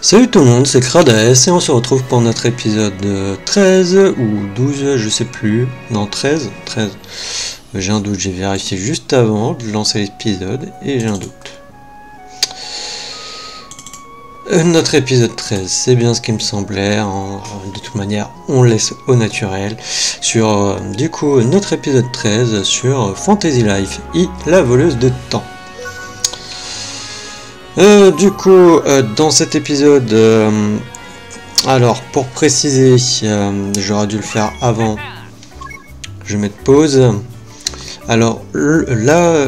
Salut tout le monde, c'est Krades et on se retrouve pour notre épisode 13 ou 12, je sais plus. Non, 13. J'ai un doute, j'ai vérifié juste avant de lancer l'épisode et j'ai un doute. Notre épisode 13, c'est bien ce qui me semblait. De toute manière, on laisse au naturel. Sur du coup notre épisode 13 sur Fantasy Life I, la voleuse de temps. Dans cet épisode, alors pour préciser, j'aurais dû le faire avant, je vais mettre pause. Alors là,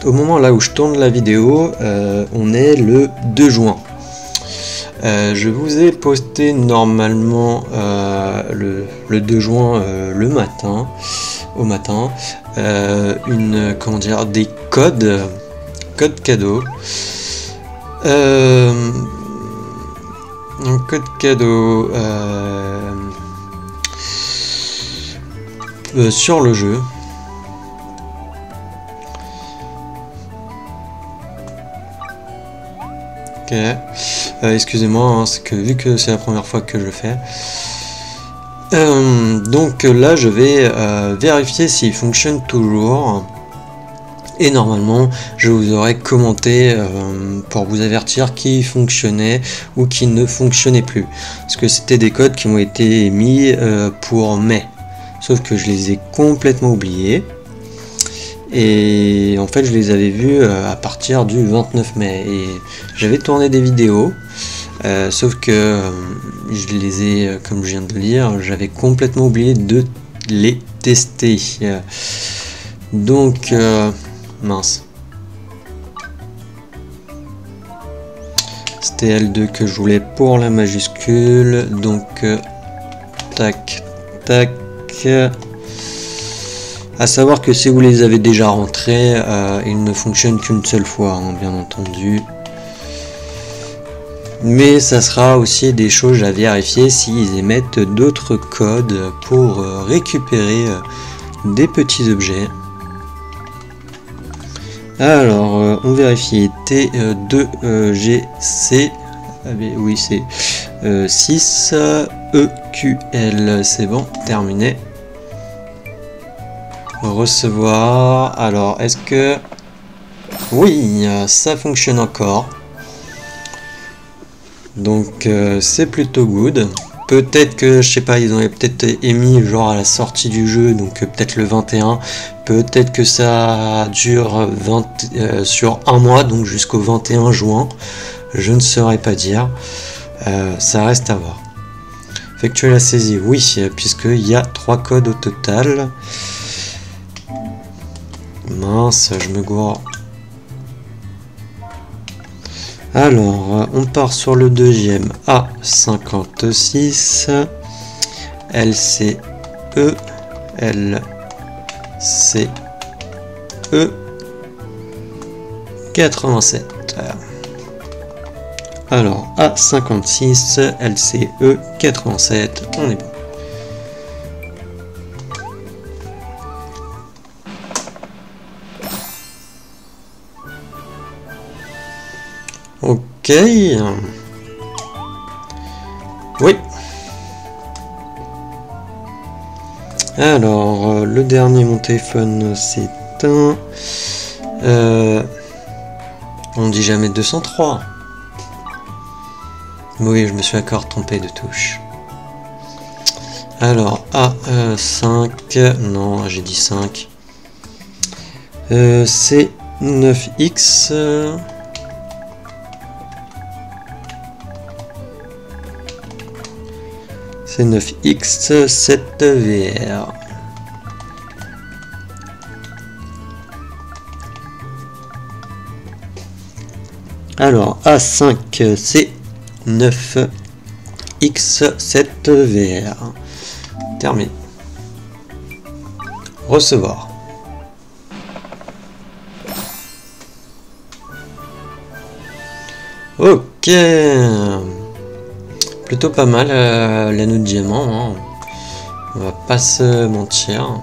au moment là où je tourne la vidéo, on est le 2 juin. Je vous ai posté normalement le 2 juin le matin, des codes cadeaux. Un code cadeau sur le jeu. Ok. Excusez-moi, hein, c'est que vu que c'est la première fois que je le fais. Donc là, je vais vérifier s'il fonctionne toujours. Et normalement, je vous aurais commenté pour vous avertir qui fonctionnait ou qui ne fonctionnait plus. Parce que c'était des codes qui ont été émis pour mai. Sauf que je les ai complètement oubliés. Et en fait, je les avais vus à partir du 29 mai. Et j'avais tourné des vidéos. Sauf que je les ai, comme je viens de le lire, j'avais complètement oublié de les tester. Donc... mince. C'était L2 que je voulais pour la majuscule. Donc, tac. À savoir que si vous les avez déjà rentrés, ils ne fonctionnent qu'une seule fois, hein, bien entendu. Mais ça sera aussi des choses à vérifier s'ils émettent d'autres codes pour récupérer des petits objets. Alors, on vérifie T2GC, oui c'est 6 EQL, c'est bon, terminé. Recevoir, alors est-ce que... Oui, ça fonctionne encore. Donc c'est plutôt good. Peut-être que, je sais pas, ils ont peut-être émis genre à la sortie du jeu, donc peut-être le 21. Peut-être que ça dure sur un mois, donc jusqu'au 21 juin. Je ne saurais pas dire. Ça reste à voir. Effectuer la saisie, oui, puisqu'il y a 3 codes au total. Mince, je me gourre. Alors, on part sur le deuxième A56, LCE, LCE 87. Alors, A56, LCE 87, on est bon. Ok. Oui. Alors, le dernier, mon téléphone s'éteint. On dit jamais 203. Oui, je me suis encore trompé de touche. Alors, A5. Non, j'ai dit 5. C'est 9X. C'est 9X 7VR. Alors A5 c'est 9X 7VR. Terminé. Recevoir. Ok. Plutôt pas mal l'anneau de diamant, hein. On va pas se mentir.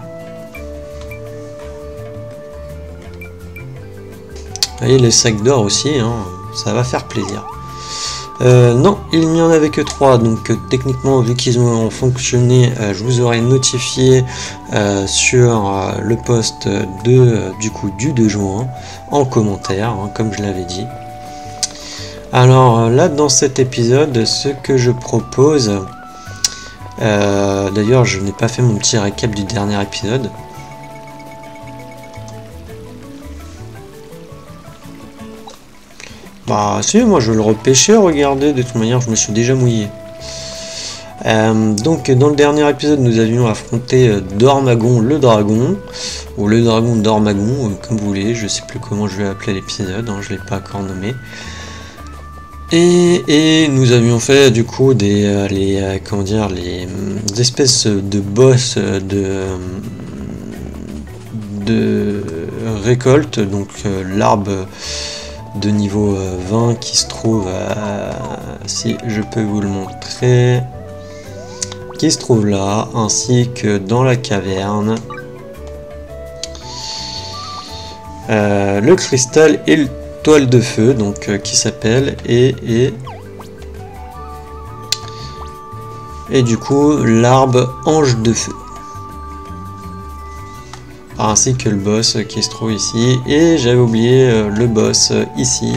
Et les sacs d'or aussi, hein. Ça va faire plaisir. Non, il n'y en avait que 3, donc techniquement, vu qu'ils ont fonctionné, je vous aurais notifié sur le post du 2 juin, en commentaire, hein, comme je l'avais dit. Alors là, dans cet épisode, ce que je propose, d'ailleurs, je n'ai pas fait mon petit récap du dernier épisode. Bah si, moi je le repêchais, regardez, de toute manière je me suis déjà mouillé. Donc dans le dernier épisode nous avions affronté Dormagon le dragon, ou le dragon Dormagon, comme vous voulez, je sais plus comment je vais appeler l'épisode, hein, je l'ai pas encore nommé. Et nous avions fait du coup des espèces de boss de récolte, donc l'arbre de niveau 20 qui se trouve si je peux vous le montrer, qui se trouve là, ainsi que dans la caverne le cristal et le toile de feu, donc qui s'appelle et du coup l'arbre ange de feu, ainsi que le boss qui se trouve ici, et j'avais oublié le boss ici,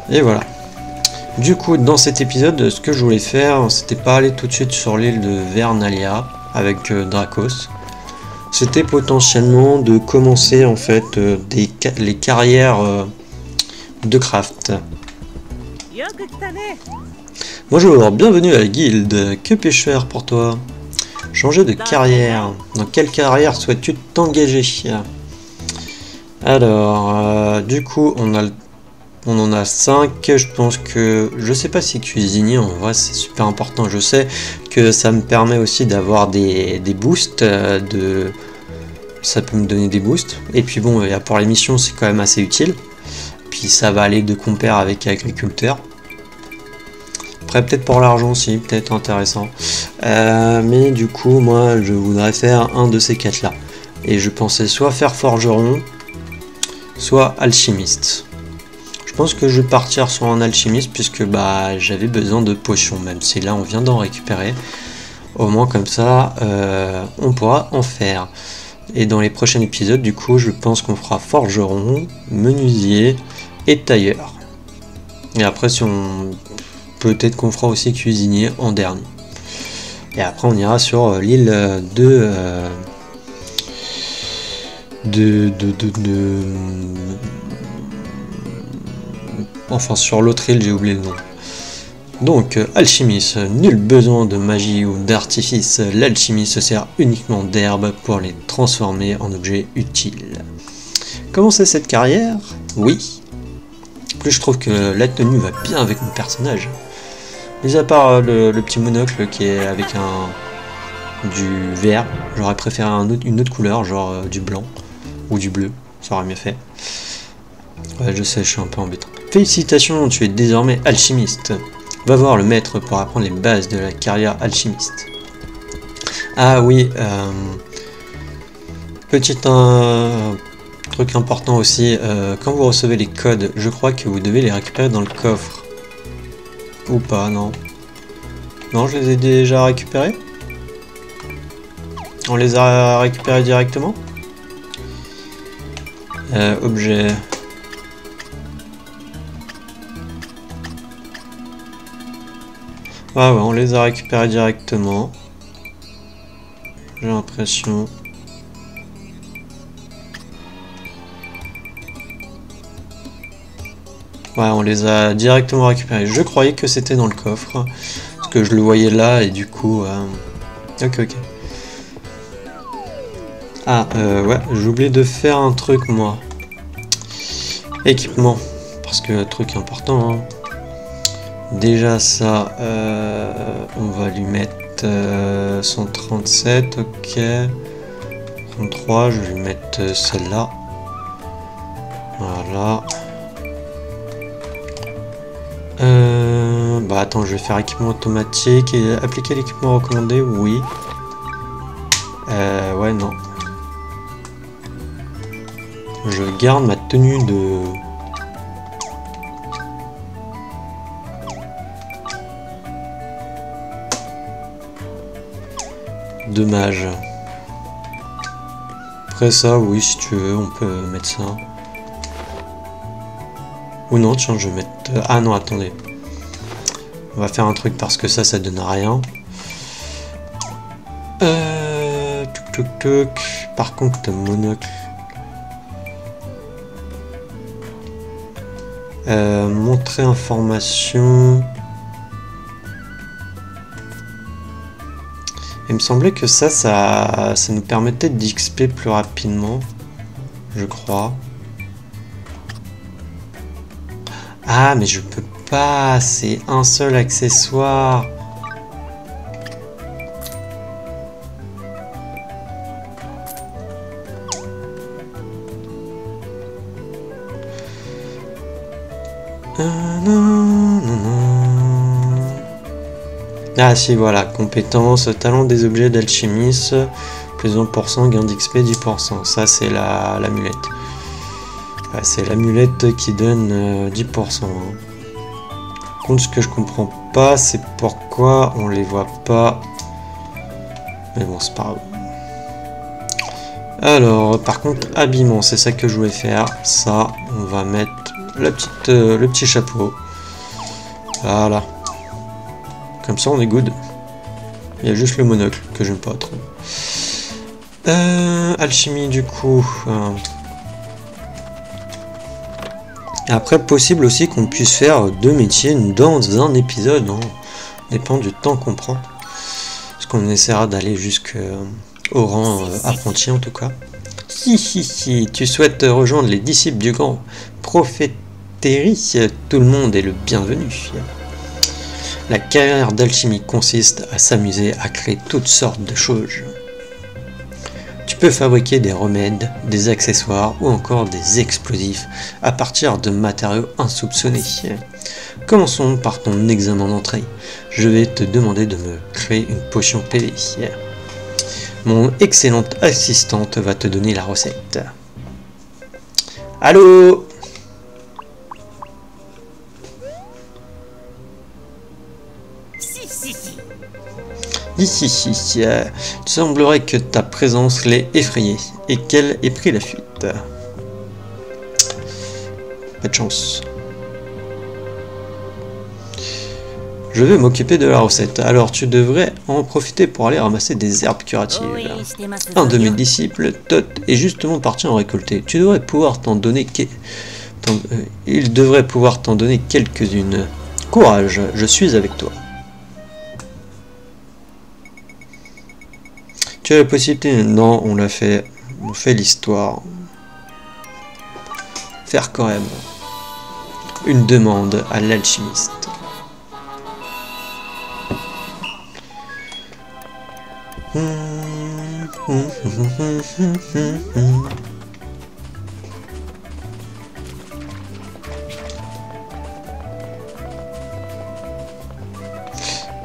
et voilà. Du coup, dans cet épisode, ce que je voulais faire, c'était pas aller tout de suite sur l'île de Vernalia avec Dracos, c'était potentiellement de commencer en fait les carrières de craft. Bonjour, bienvenue à la guilde, que puis-je faire pour toi? Changer de carrière. Dans quelle carrière souhaites-tu t'engager? Alors, du coup, on en a 5. Je pense que... Je sais pas si cuisinier, en vrai, c'est super important. Je sais que ça me permet aussi d'avoir des boosts. Ça peut me donner des boosts. Et puis bon, pour les missions, c'est quand même assez utile. Puis ça va aller de compère avec agriculteur. Après, peut-être pour l'argent aussi, peut-être intéressant. Mais du coup, moi, je voudrais faire un de ces 4 là. Et je pensais soit faire forgeron, soit alchimiste. Je pense que je vais partir sur un alchimiste, puisque bah j'avais besoin de potions, même si là on vient d'en récupérer. Au moins comme ça, on pourra en faire. Et dans les prochains épisodes, du coup, je pense qu'on fera forgeron, menuisier et tailleur. Et après, si on... peut-être qu'on fera aussi cuisinier en dernier. Et après on ira sur l'île enfin sur l'autre île, j'ai oublié le nom. Donc alchimiste, nul besoin de magie ou d'artifice, l'alchimie se sert uniquement d'herbes pour les transformer en objets utiles. Commencer cette carrière? Oui. En plus je trouve que la tenue va bien avec mon personnage. Mis à part le petit monocle qui est avec du vert, j'aurais préféré une autre couleur, genre du blanc ou du bleu, ça aurait mieux fait. Ouais, je sais, je suis un peu embêtant. Félicitations, tu es désormais alchimiste. Va voir le maître pour apprendre les bases de la carrière alchimiste. Ah oui, petit truc important aussi, quand vous recevez les codes, je crois que vous devez les récupérer dans le coffre. Ou pas, non. Non, je les ai déjà récupérés. On les a récupérés directement. Objet. Ah ouais, on les a récupérés directement. J'ai l'impression. Ouais, on les a directement récupérés. Je croyais que c'était dans le coffre. Parce que je le voyais là et du coup... Ok. Ah, ouais, j'ai oublié de faire un truc, moi. Équipement. Parce que truc important, hein. Déjà ça, on va lui mettre 137, ok. 33, je vais lui mettre celle-là. Voilà. Bah attends, je vais faire équipement automatique et appliquer l'équipement recommandé, oui. Ouais, non. Je garde ma tenue de... de mage. Après ça, oui, si tu veux, on peut mettre ça. Ou non, tiens, je vais mettre... Ah non, attendez. On va faire un truc parce que ça donne rien. Tuk. Par contre, t'as monocle. Montrer information. Il me semblait que ça nous permettait d'XP plus rapidement. Je crois. Ah, mais je peux pas. C'est un seul accessoire. Ah si, voilà, compétence, talent des objets d'alchimiste, plus 1%, gain d'XP 10%. Ça c'est l'amulette. Ouais, c'est l'amulette qui donne 10%. Hein. Par contre, ce que je comprends pas, c'est pourquoi on les voit pas. Mais bon, c'est pas grave. Alors, par contre, habillement, c'est ça que je voulais faire. Ça, on va mettre le petit chapeau. Voilà. Comme ça, on est good. Il y a juste le monocle que j'aime pas trop. Alchimie, du coup. Et après, possible aussi qu'on puisse faire 2 métiers dans un épisode. Hein. Dépend du temps qu'on prend. Parce qu'on essaiera d'aller jusqu'au rang apprenti, en tout cas. Si tu souhaites rejoindre les disciples du grand prophétérie, tout le monde est le bienvenu. La carrière d'alchimie consiste à s'amuser à créer toutes sortes de choses. Tu peux fabriquer des remèdes, des accessoires ou encore des explosifs à partir de matériaux insoupçonnés. Commençons par ton examen d'entrée. Je vais te demander de me créer une potion PV. Mon excellente assistante va te donner la recette. Allô ? Ici, il semblerait que ta présence l'ait effrayée et qu'elle ait pris la fuite. Pas de chance. Je vais m'occuper de la recette, alors tu devrais en profiter pour aller ramasser des herbes curatives. Un de mes disciples, Tot, est justement parti en récolter. Tu devrais pouvoir t'en donner il devrait pouvoir t'en donner quelques-unes. Courage, je suis avec toi. Tu as la possibilité? Non, on l'a fait. On fait l'histoire. Faire quand même une demande à l'alchimiste.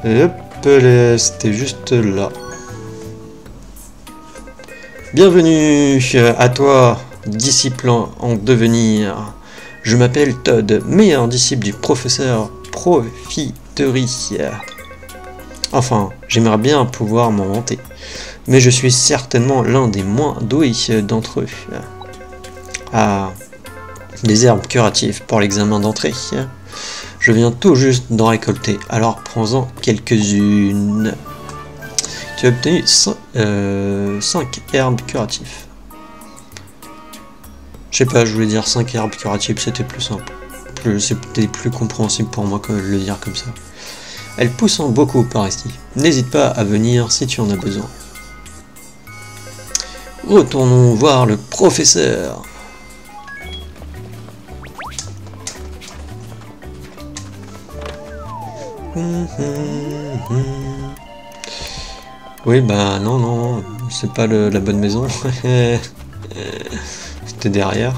Et hop, c'était juste là. Bienvenue à toi, disciple en devenir. Je m'appelle Todd, meilleur disciple du professeur Prophétérie. Enfin, j'aimerais bien pouvoir m'en vanter, mais je suis certainement l'un des moins doués d'entre eux. Ah, des herbes curatives pour l'examen d'entrée. Je viens tout juste d'en récolter, alors prends-en quelques-unes. Tu as obtenu 5 herbes curatives. Je sais pas, je voulais dire 5 herbes curatives, c'était plus simple. C'était plus compréhensible pour moi que de le dire comme ça. Elles poussent beaucoup par ici. N'hésite pas à venir si tu en as besoin. Retournons voir le professeur. Oui, bah non, c'est pas la bonne maison. C'était derrière.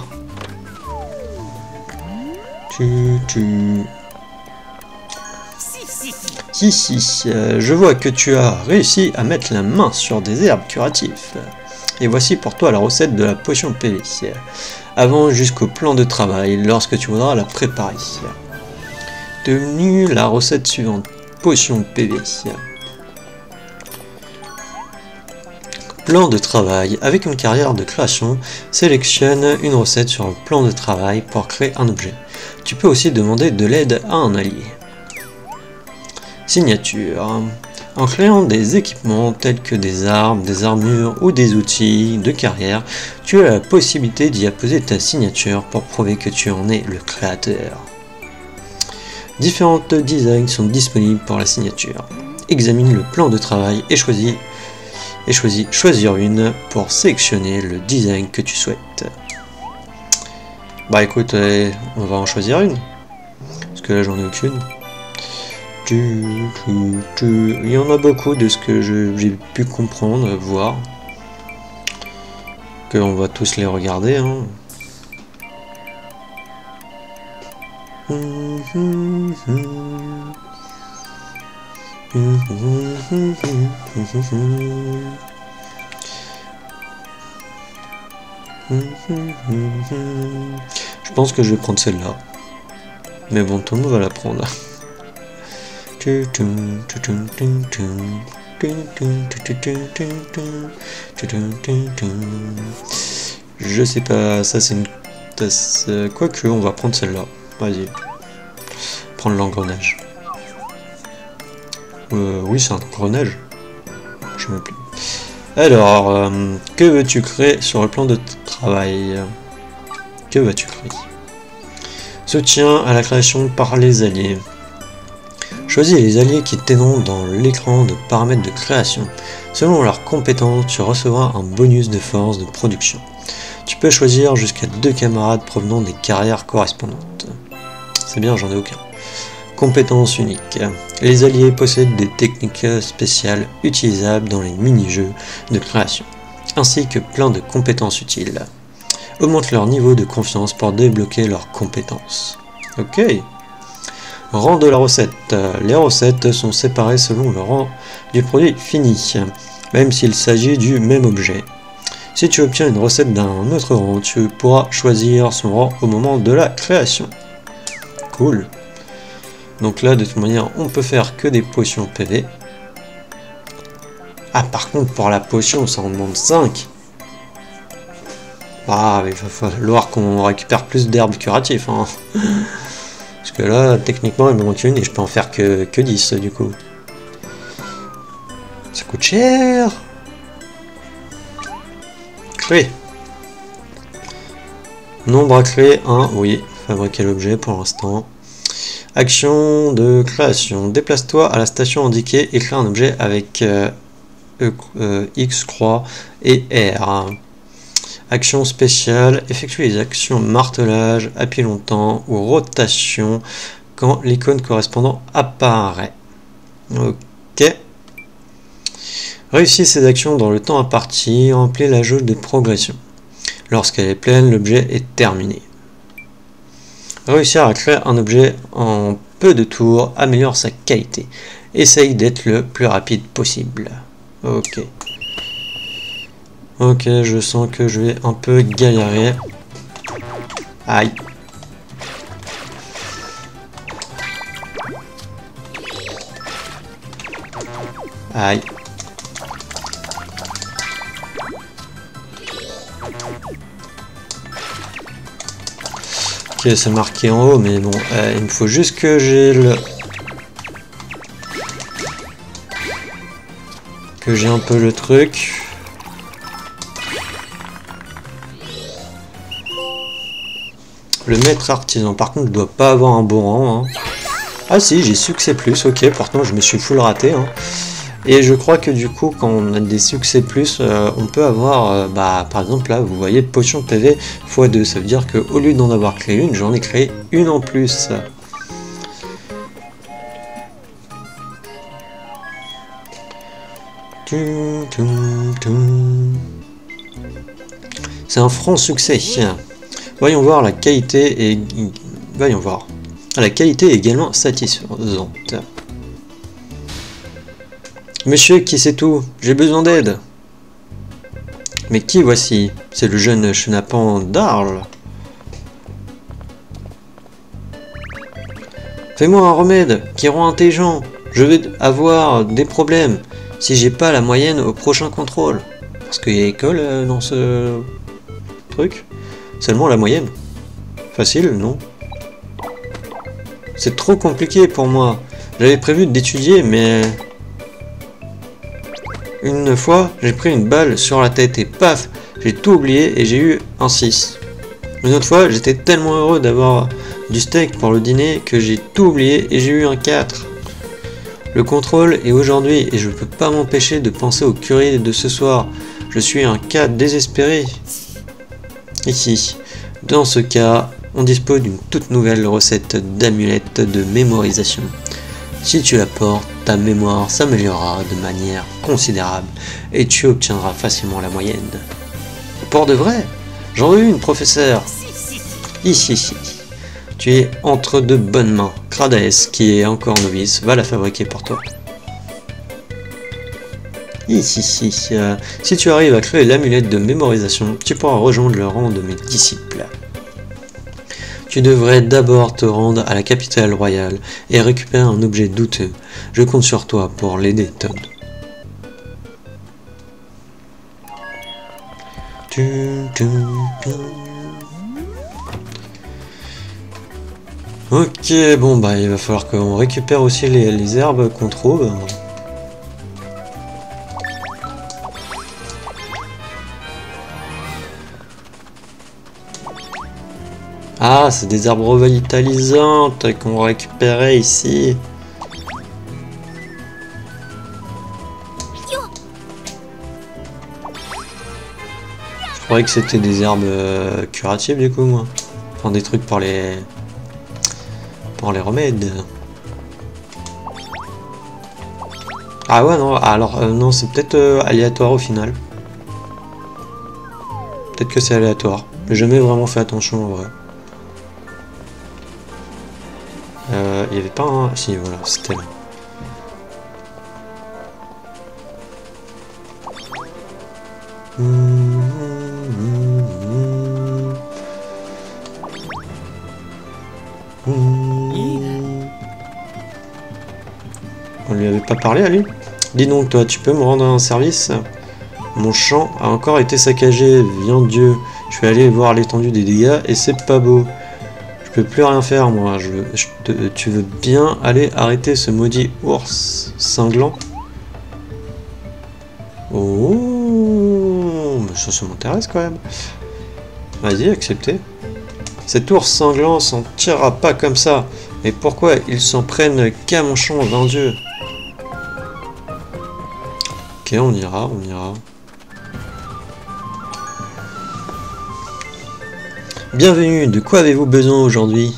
Si, je vois que tu as réussi à mettre la main sur des herbes curatives. Et voici pour toi la recette de la potion PV. Avant jusqu'au plan de travail, lorsque tu voudras la préparer. Devenu la recette suivante. Potion PV. Plan de travail. Avec une carrière de création, sélectionne une recette sur un plan de travail pour créer un objet. Tu peux aussi demander de l'aide à un allié. Signature. En créant des équipements tels que des armes, des armures ou des outils de carrière, tu as la possibilité d'y apposer ta signature pour prouver que tu en es le créateur. Différents designs sont disponibles pour la signature. Examine le plan de travail et choisis choisir une pour sélectionner le design que tu souhaites. Bah écoute, on va en choisir une. Parce que là j'en ai aucune. Il y en a beaucoup de ce que j'ai pu comprendre, voir. On va tous les regarder. Hein. Je pense que je vais prendre celle-là. Mais bon, tout le monde va la prendre. Je sais pas, ça c'est une tasse. Quoique, on va prendre celle-là. Vas-y. Prendre l'engrenage. Oui, c'est un engrenage. Je ne sais plus. Alors, que veux-tu créer sur le plan de travail? Que vas-tu créer? Soutien à la création par les alliés. Choisis les alliés qui t'aideront dans l'écran de paramètres de création. Selon leurs compétences, tu recevras un bonus de force de production. Tu peux choisir jusqu'à 2 camarades provenant des carrières correspondantes. C'est bien, j'en ai aucun. Compétences uniques. Les alliés possèdent des techniques spéciales utilisables dans les mini-jeux de création, ainsi que plein de compétences utiles. Augmente leur niveau de confiance pour débloquer leurs compétences. Ok. Rang de la recette. Les recettes sont séparées selon le rang du produit fini, même s'il s'agit du même objet. Si tu obtiens une recette d'un autre rang, tu pourras choisir son rang au moment de la création. Cool. Donc là, de toute manière, on peut faire que des potions PV. Ah, par contre, pour la potion, ça en demande 5. Ah, il va falloir qu'on récupère plus d'herbes curatives. Hein. Parce que là, techniquement, il me manque une et je peux en faire que 10, du coup. Ça coûte cher. Clé. Nombre à clé 1, oui. Fabriquer l'objet pour l'instant. Action de création. Déplace-toi à la station indiquée et crée un objet avec X, croix et R. Action spéciale. Effectue les actions martelage, appuie longtemps ou rotation quand l'icône correspondant apparaît. Ok. Réussis ces actions dans le temps imparti. Remplis la jauge de progression. Lorsqu'elle est pleine, l'objet est terminé. Réussir à créer un objet en peu de tours améliore sa qualité. Essaye d'être le plus rapide possible. Ok. Ok, je sens que je vais un peu galérer. Aïe. Aïe. Ok, c'est marqué en haut, mais bon, il me faut juste que j'ai le... que j'ai un peu le truc. Le maître artisan, par contre, ne doit pas avoir un bon rang. Hein. Ah si, j'ai succès plus, ok, pourtant je me suis full raté. Hein. Et je crois que du coup, quand on a des succès plus, on peut avoir, par exemple là, vous voyez, potion PV x2. Ça veut dire qu'au lieu d'en avoir créé une, j'en ai créé une en plus. C'est un franc succès. Voyons voir la qualité et... Voyons voir. La qualité est également satisfaisante. Monsieur, qui sait tout? J'ai besoin d'aide. Mais qui voici? C'est le jeune chenapan d'Arles. Fais-moi un remède qui rend intelligent. Je vais avoir des problèmes si j'ai pas la moyenne au prochain contrôle. Parce qu'il y a école dans ce truc. Seulement la moyenne. Facile, non? C'est trop compliqué pour moi. J'avais prévu d'étudier, mais... Une fois, j'ai pris une balle sur la tête et paf, j'ai tout oublié et j'ai eu un 6. Une autre fois, j'étais tellement heureux d'avoir du steak pour le dîner que j'ai tout oublié et j'ai eu un 4. Le contrôle est aujourd'hui et je peux pas m'empêcher de penser au curry de ce soir. Je suis un cas désespéré. Ici, dans ce cas, on dispose d'une toute nouvelle recette d'amulette de mémorisation. Si tu la portes, ta mémoire s'améliorera de manière considérable et tu obtiendras facilement la moyenne. Pour de vrai, j'en veux une, professeur. Ici. Tu es entre de bonnes mains. Kradaes, qui est encore novice, va la fabriquer pour toi. Ici. Si tu arrives à créer l'amulette de mémorisation, tu pourras rejoindre le rang de mes disciples. Tu devrais d'abord te rendre à la capitale royale et récupérer un objet douteux. Je compte sur toi pour l'aider, Todd. Ok, bon bah il va falloir qu'on récupère aussi les herbes qu'on trouve. Ah, c'est des herbes revitalisantes qu'on récupérait ici. Je croyais que c'était des herbes curatives du coup, moi. Enfin, des trucs pour les remèdes. Ah ouais, non, alors non, c'est peut-être aléatoire au final. Peut-être que c'est aléatoire. J'ai jamais vraiment fait attention en vrai. Il y avait pas un... Si, voilà, c'était là. On lui avait pas parlé à lui? Dis donc, toi, tu peux me rendre un service? Mon champ a encore été saccagé, viens Dieu. Je suis allé voir l'étendue des dégâts et c'est pas beau. Je peux plus rien faire, moi. Tu veux bien aller arrêter ce maudit ours cinglant? Oh, mais ça m'intéresse quand même. Vas-y, acceptez. Cet ours sanglant s'en tirera pas comme ça. Mais pourquoi ils s'en prennent qu'à mon champ, vain Dieu? Ok, on ira. Bienvenue, de quoi avez-vous besoin aujourd'hui?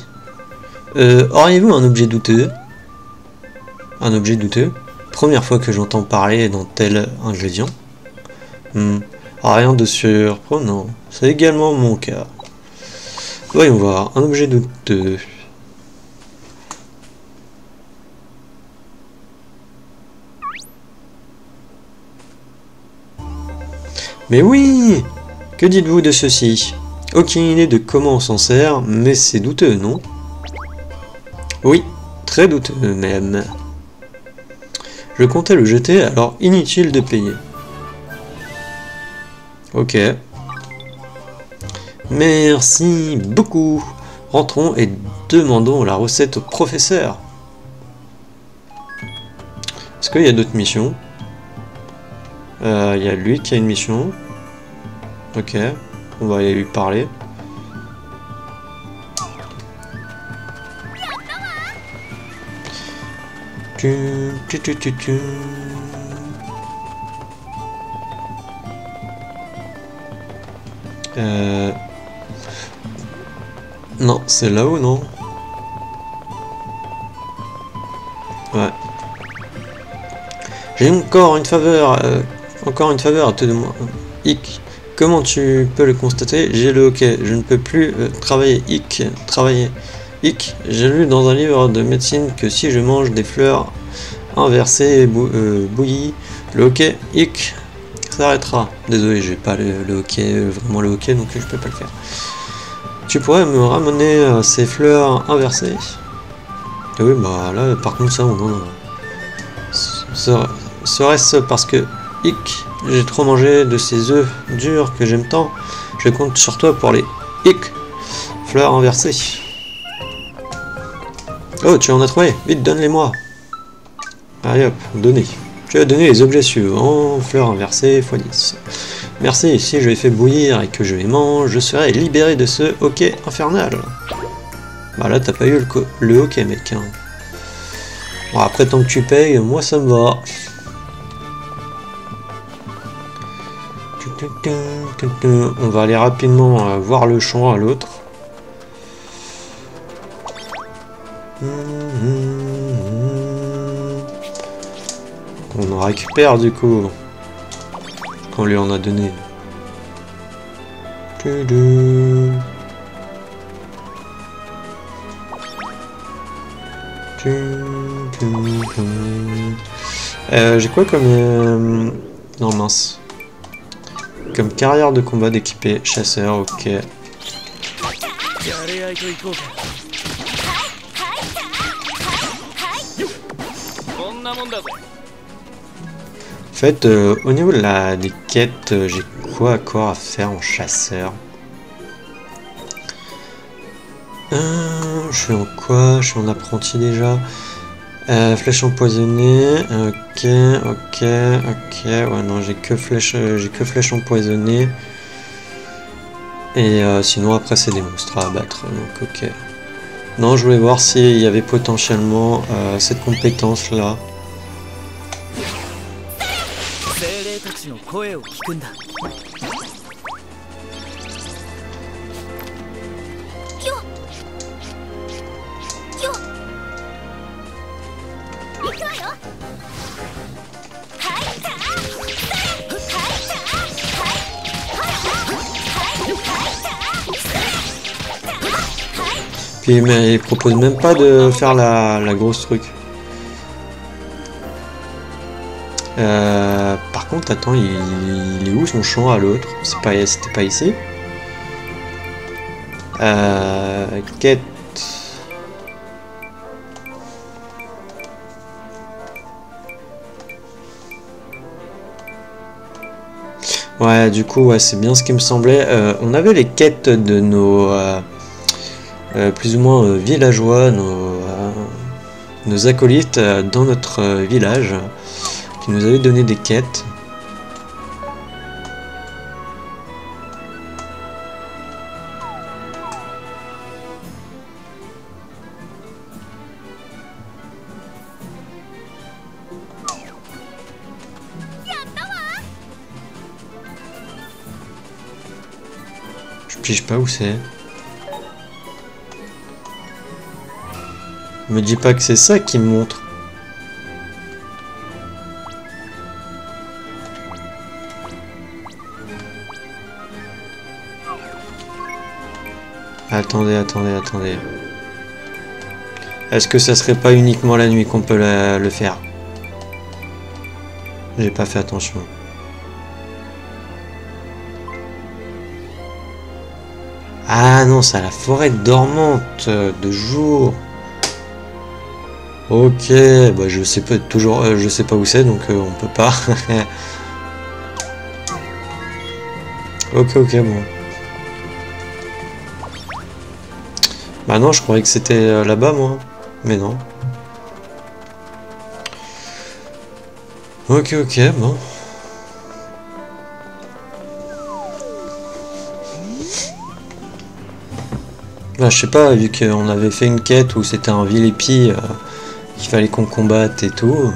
Auriez-vous un objet douteux? Un objet douteux? Première fois que j'entends parler d'un tel ingrédient. Rien de surprenant, c'est également mon cas. Voyons voir, un objet douteux. Mais oui! Que dites-vous de ceci? Aucune idée de comment on s'en sert, mais c'est douteux, non? Oui, très douteux même. Je comptais le jeter, alors inutile de payer. Ok. Merci beaucoup. Rentrons et demandons la recette au professeur. Est-ce qu'il y a d'autres missions? Il y a lui qui a une mission. Ok. On va aller lui parler. Non, c'est là-haut, non? Ouais. J'ai encore une faveur à te demander. Hic. Comment tu peux le constater? J'ai le hockey. Je ne peux plus travailler. Hic. Travailler. Hic. J'ai lu dans un livre de médecine que si je mange des fleurs inversées et bouillies, le hockey, hic, s'arrêtera. Désolé, j'ai pas le hockey, vraiment le hockey, donc je peux pas le faire. Tu pourrais me ramener ces fleurs inversées? Et oui, bah là, par contre, ça, on en a. Serait-ce parce que hic j'ai trop mangé de ces œufs durs que j'aime tant. Je compte sur toi pour les fleurs inversées. Oh, tu en as trouvé. Vite, donne-les-moi. Allez hop, donner. Tu as donné les objets suivants. Fleurs inversées, x10. Merci, si je les fais bouillir et que je les mange, je serai libéré de ce hoquet infernal. Bah là, t'as pas eu le hoquet, mec. Hein. Bon, après, tant que tu payes, moi ça me va. On va aller rapidement voir le champ à l'autre. On en récupère du coup. Qu'on lui en a donné. J'ai quoi comme... Non mince. Comme carrière de combat d'équipé, chasseur, ok. En fait, au niveau de des quêtes, j'ai quoi encore à faire en chasseur? Je suis en quoi? Je suis en apprenti déjà. Flèche empoisonnée, ok. Ouais, non, j'ai que flèche empoisonnée. Et sinon, après, c'est des monstres à abattre. Donc, ok. Non, je voulais voir s'il y avait potentiellement cette compétence-là. Puis, mais il propose même pas de faire la grosse truc. Par contre, attends, il est où son champ à l'autre? C'était pas ici. Quête. Ouais, du coup, ouais, c'est bien ce qui me semblait. On avait les quêtes de nos plus ou moins villageois, nos acolytes dans notre village, qui nous avaient donné des quêtes. Je pige pas où c'est. Me dis pas que c'est ça qui me montre. Attendez. Est-ce que ça serait pas uniquement la nuit qu'on peut le faire? J'ai pas fait attention. Ah non, c'est à la forêt dormante de jour. Ok, bah je sais pas toujours, je sais pas où c'est, donc on peut pas. Ok, bon. Bah non, je croyais que c'était là-bas, moi. Mais non. Ok, bon. Bah, je sais pas, vu qu'on avait fait une quête où c'était un vil épi qu'il fallait qu'on combatte et tout.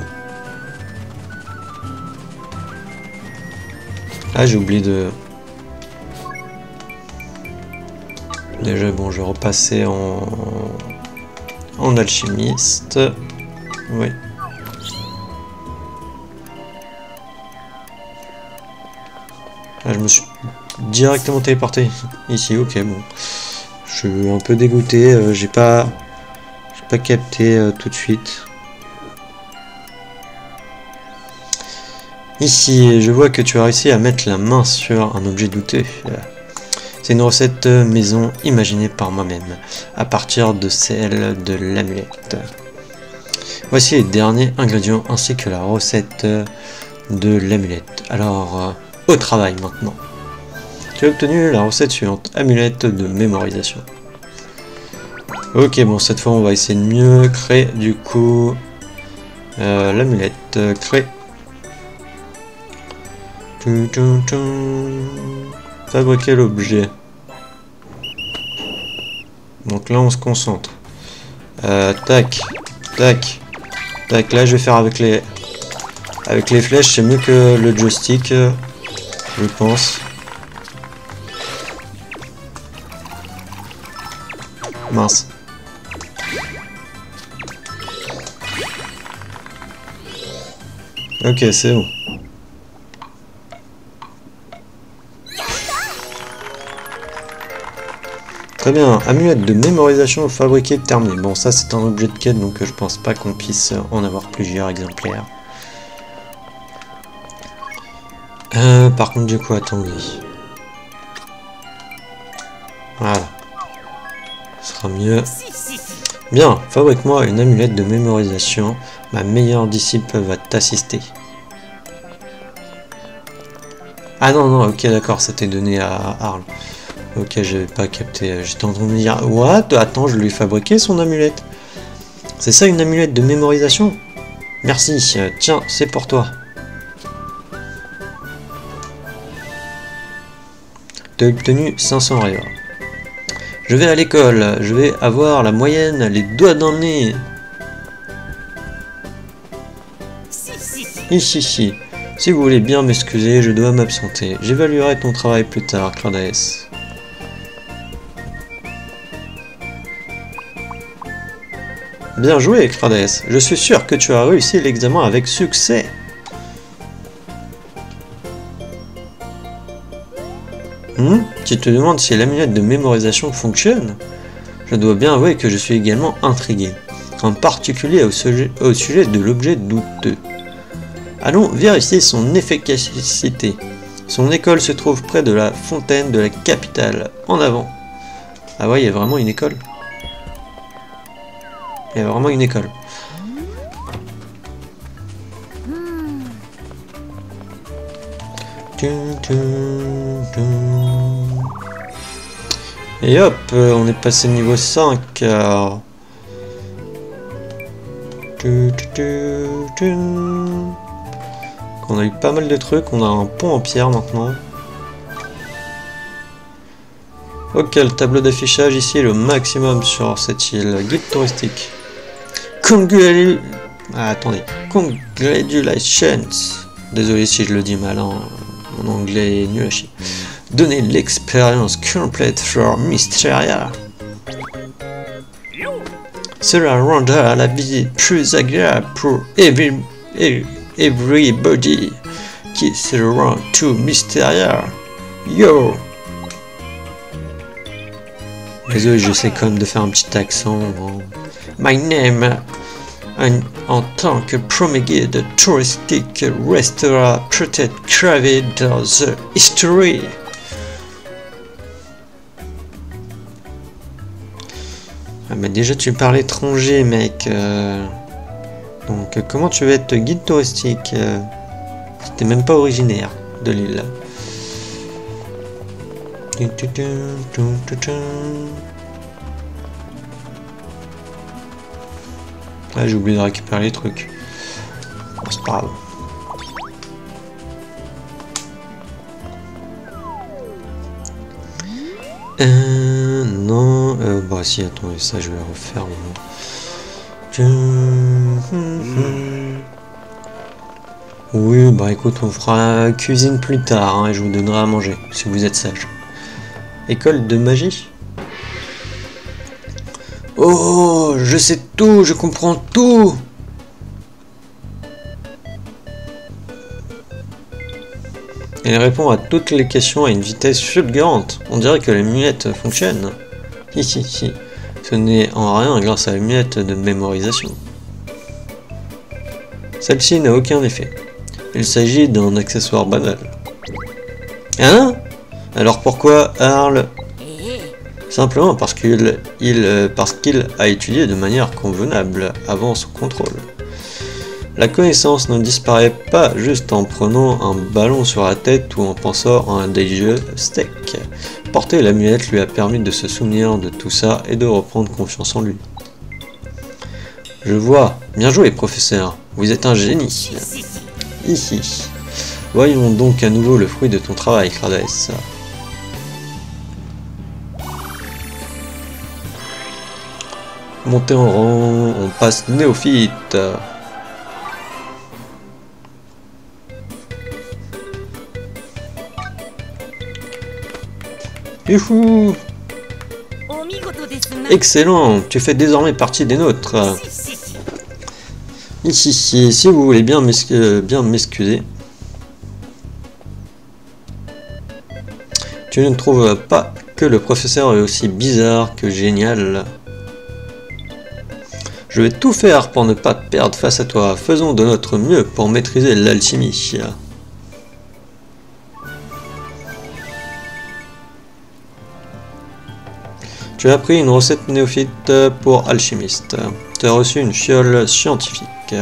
Ah, j'ai oublié de... Déjà, bon, je vais repasser en alchimiste. Oui. Ah, je me suis directement téléporté ici, ok, bon. Je suis un peu dégoûté, j'ai pas capté tout de suite. Ici, je vois que tu as réussi à mettre la main sur un objet douteux. C'est une recette maison imaginée par moi-même, à partir de celle de l'amulette. Voici les derniers ingrédients ainsi que la recette de l'amulette. Alors, au travail maintenant. Tu as obtenu la recette suivante, amulette de mémorisation. Ok, bon, cette fois on va essayer de mieux créer du coup l'amulette. Créer. Fabriquer l'objet. Donc là on se concentre. Tac, tac, tac. Là je vais faire avec les flèches, c'est mieux que le joystick, je pense. Mince. Ok, c'est bon. Très bien, amulette de mémorisation fabriquée terminée. Bon, ça c'est un objet de quête, donc je pense pas qu'on puisse en avoir plusieurs exemplaires. Par contre, du coup, attendez. Voilà. Ce sera mieux. Bien, fabrique-moi une amulette de mémorisation. Ma meilleure disciple va t'assister. Ah non, non, ok, d'accord, c'était donné à Arl. Ok, j'avais pas capté. J'étais en train de me dire, what? Attends, je lui ai fabriqué son amulette. C'est ça une amulette de mémorisation? Merci, tiens, c'est pour toi. Tu as obtenu 500 rayons. Je vais à l'école, je vais avoir la moyenne, les doigts dans le nez. Ici. Si vous voulez bien m'excuser, je dois m'absenter. J'évaluerai ton travail plus tard, Cradaes. Bien joué, Cradaes. Je suis sûr que tu as réussi l'examen avec succès. Tu te demandes si l'amulette de mémorisation fonctionne? Je dois bien avouer que je suis également intrigué, en particulier au sujet de l'objet douteux. Allons vérifier son efficacité. Son école se trouve près de la fontaine de la capitale. En avant. Ah ouais, il y a vraiment une école. Il y a vraiment une école. Et hop, on est passé niveau 5. On a eu pas mal de trucs, on a un pont en pierre maintenant. Ok, le tableau d'affichage ici est le maximum sur cette île. Guide touristique. Attendez. Congratulations. Désolé si je le dis mal, hein. Mon anglais est nul à chier. Donnez l'expérience complète for Mysteria. Cela rendra la visite plus agréable pour everybody qui se rend to Mysteria. Yo! Désolé, j'essaie quand même de faire un petit accent. My name, en tant que premier guide touristique, restera peut-être gravé dans the history. Ah mais déjà tu parles étranger, mec. Donc comment tu veux être guide touristique? T'es même pas originaire de l'île. Ah, j'ai oublié de récupérer les trucs. Bon, c'est pas grave. Non, bah si, attendez, ça je vais refaire. Oui, bah écoute, on fera cuisine plus tard, hein, et je vous donnerai à manger, si vous êtes sage. École de magie? Oh, je sais tout, je comprends tout. Elle répond à toutes les questions à une vitesse fulgurante. On dirait que l'amulette fonctionne. Si. Ce n'est en rien grâce à l'amulette de mémorisation. Celle-ci n'a aucun effet. Il s'agit d'un accessoire banal. Hein? Alors pourquoi Arl? Simplement parce qu'il a étudié de manière convenable avant son contrôle. La connaissance ne disparaît pas juste en prenant un ballon sur la tête ou en pensant à un délicieux steak. Porter l'amulette lui a permis de se souvenir de tout ça et de reprendre confiance en lui. Je vois. Bien joué, professeur. Vous êtes un génie. Hihi. Voyons donc à nouveau le fruit de ton travail, Crades. Monter en rang, on passe néophyte. Youhou! Excellent, tu fais désormais partie des nôtres. Ici, si vous voulez bien m'excuser. Tu ne trouves pas que le professeur est aussi bizarre que génial? Je vais tout faire pour ne pas perdre face à toi. Faisons de notre mieux pour maîtriser l'alchimie. Tu as appris une recette néophyte pour alchimiste. Tu as reçu une fiole scientifique.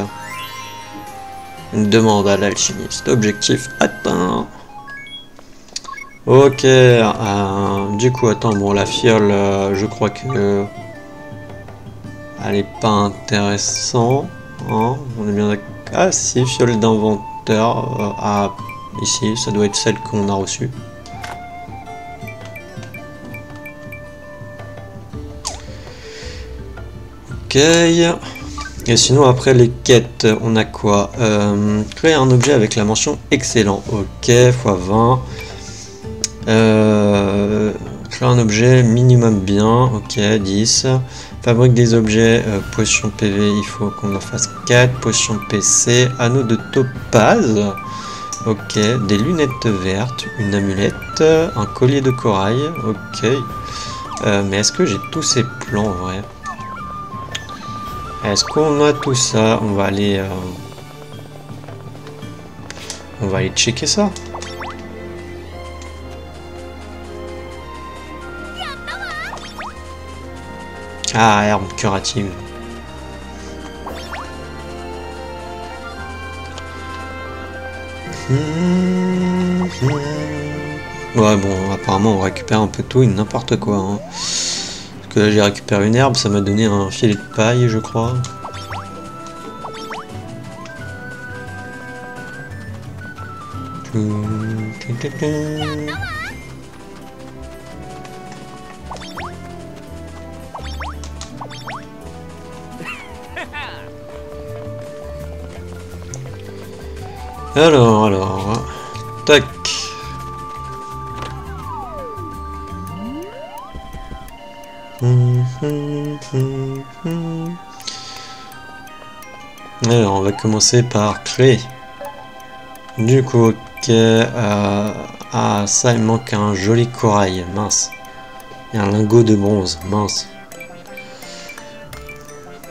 Une demande à l'alchimiste. Objectif atteint. Ok. Du coup, attends, bon, la fiole, je crois que... elle est pas intéressante. Hein, on est bien d'accord. Ah si, fiole d'inventeur. Ici, ça doit être celle qu'on a reçue. Ok. Et sinon après les quêtes, on a quoi? Créer un objet avec la mention excellent. Ok, x20. Créer un objet minimum bien. Ok, 10. Fabrique des objets, potion PV, il faut qu'on en fasse 4. Potion PC, anneau de topaz. Ok, des lunettes vertes, une amulette, un collier de corail. Ok. Mais est-ce que j'ai tous ces plans en vrai? Est-ce qu'on a tout ça? On va aller checker ça. Ah, herbe curative. Ouais, bon, apparemment on récupère un peu tout et n'importe quoi. Hein. Parce que là j'ai récupéré une herbe, ça m'a donné un filet de paille, je crois. Alors, tac. Alors, on va commencer par créer. Du coup, ok. Ah, ça, il manque un joli corail. Mince. Et un lingot de bronze. Mince.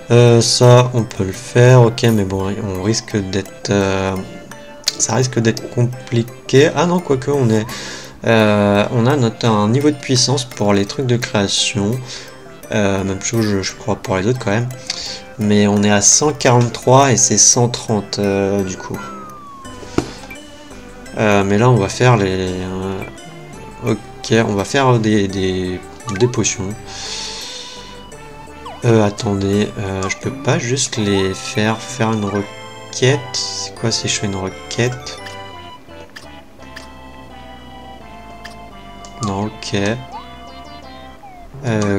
Ça, on peut le faire. Ok, mais bon, on risque d'être... ça risque d'être compliqué. Ah non, quoique, on a un niveau de puissance pour les trucs de création. Même chose, je crois, pour les autres quand même. Mais on est à 143 et c'est 130 du coup. Mais là, on va faire les... ok, on va faire des potions. Attendez, je peux pas juste les faire une requête. C'est quoi si je fais une requête? Non, ok.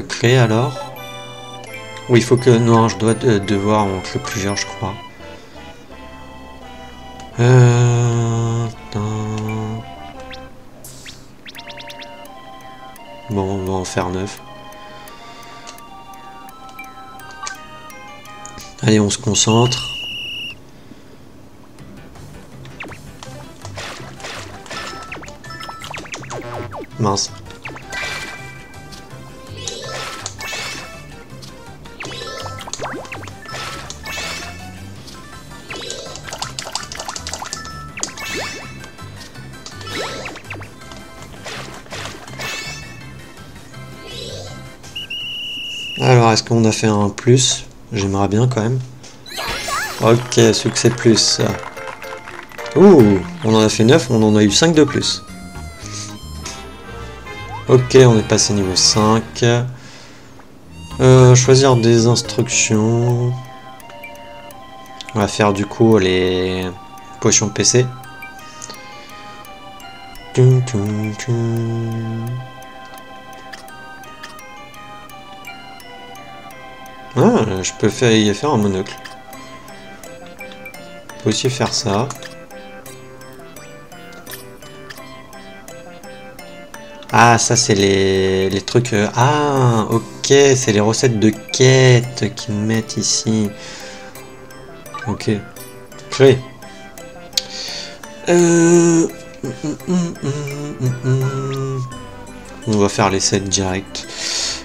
Créer alors. Oui, il faut que... Non, je dois devoir en créer plusieurs, je crois. Bon, on va en faire 9. Allez, on se concentre. Mince. Alors, est-ce qu'on a fait un plus? J'aimerais bien quand même. Ok, succès plus. Ouh, on en a fait 9, on en a eu 5 de plus. Ok, on est passé niveau 5. Choisir des instructions. On va faire du coup les potions PC. Ah, je peux y faire un monocle. Je peux aussi faire ça. Ah, ça c'est les trucs... Ah, ok, c'est les recettes de quête qu'ils mettent ici. Ok. Créer. On va faire les sets direct.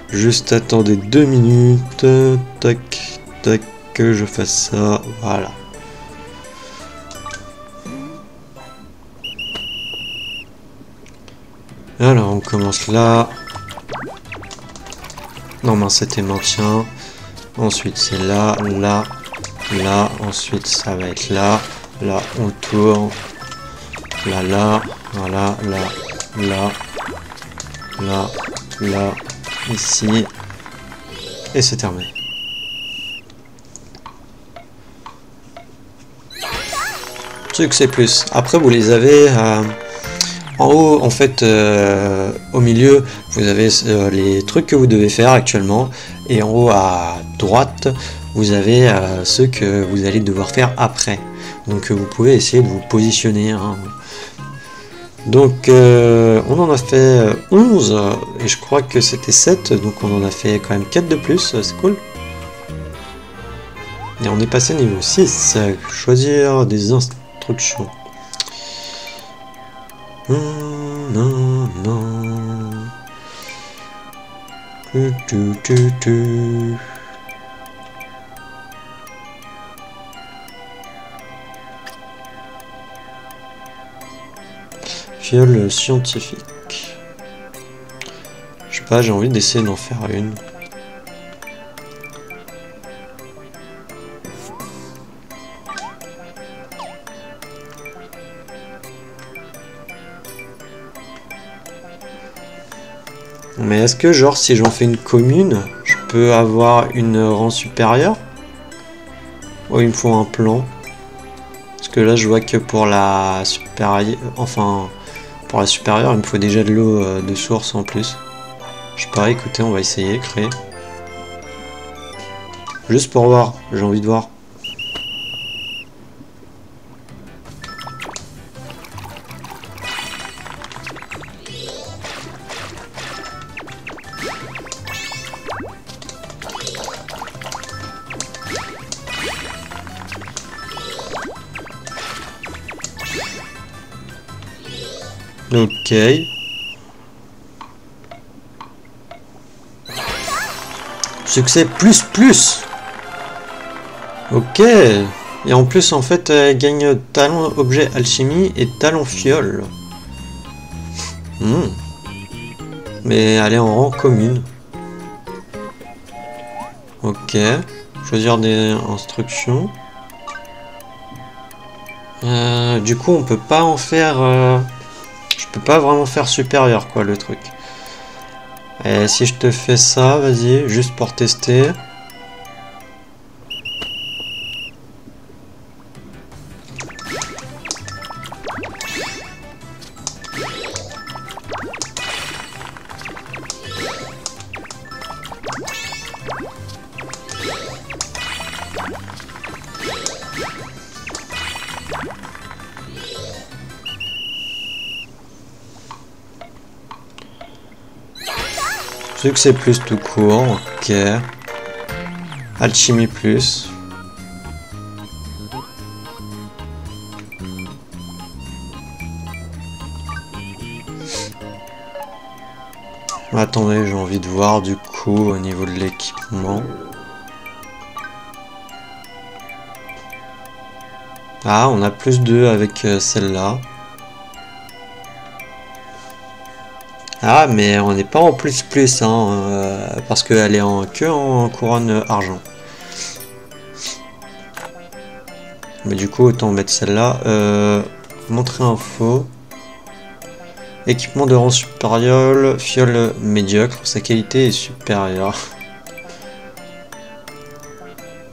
Juste attendez 2 minutes. Tac, tac, que je fasse ça. Voilà. Alors on commence là. Non, c'était maintien. Ensuite c'est là, là, là. Ensuite ça va être là. Là on tourne. Là, là. Voilà, là, là. Là, là. Ici. Et c'est terminé. Succès plus. Après vous les avez... en haut, en fait, au milieu, vous avez les trucs que vous devez faire actuellement. Et en haut à droite, vous avez ceux que vous allez devoir faire après. Donc vous pouvez essayer de vous positionner. Hein. Donc on en a fait 11. Et je crois que c'était 7. Donc on en a fait quand même 4 de plus. C'est cool. Et on est passé niveau 6. Choisir des instructions. Non, non. Fiole scientifique. Je sais pas, j'ai envie d'essayer d'en faire une. Mais est-ce que genre si j'en fais une commune, je peux avoir une rang supérieure? Oh, il me faut un plan. Parce que là je vois que pour la supérieure, enfin pour la supérieure il me faut déjà de l'eau de source en plus. Je sais pas, écoutez, on va essayer, créer. Juste pour voir, j'ai envie de voir. Ok. Succès plus plus. Ok. Et en plus en fait elle gagne talent objet alchimie et talent fiole. Mais elle est en rang commune. Ok. Choisir des instructions. Du coup on peut pas en faire... je peux pas vraiment faire supérieur quoi le truc. Et si je te fais ça, vas-y, juste pour tester. Succès plus tout court, ok. Alchimie plus. Attendez, j'ai envie de voir du coup au niveau de l'équipement. Ah, on a plus 2 avec celle-là. Ah, mais on n'est pas en plus plus, hein, parce qu'elle est que en couronne argent. Mais du coup, autant mettre celle-là. Montrer info. Équipement de rang supérieur, fiole médiocre. Sa qualité est supérieure.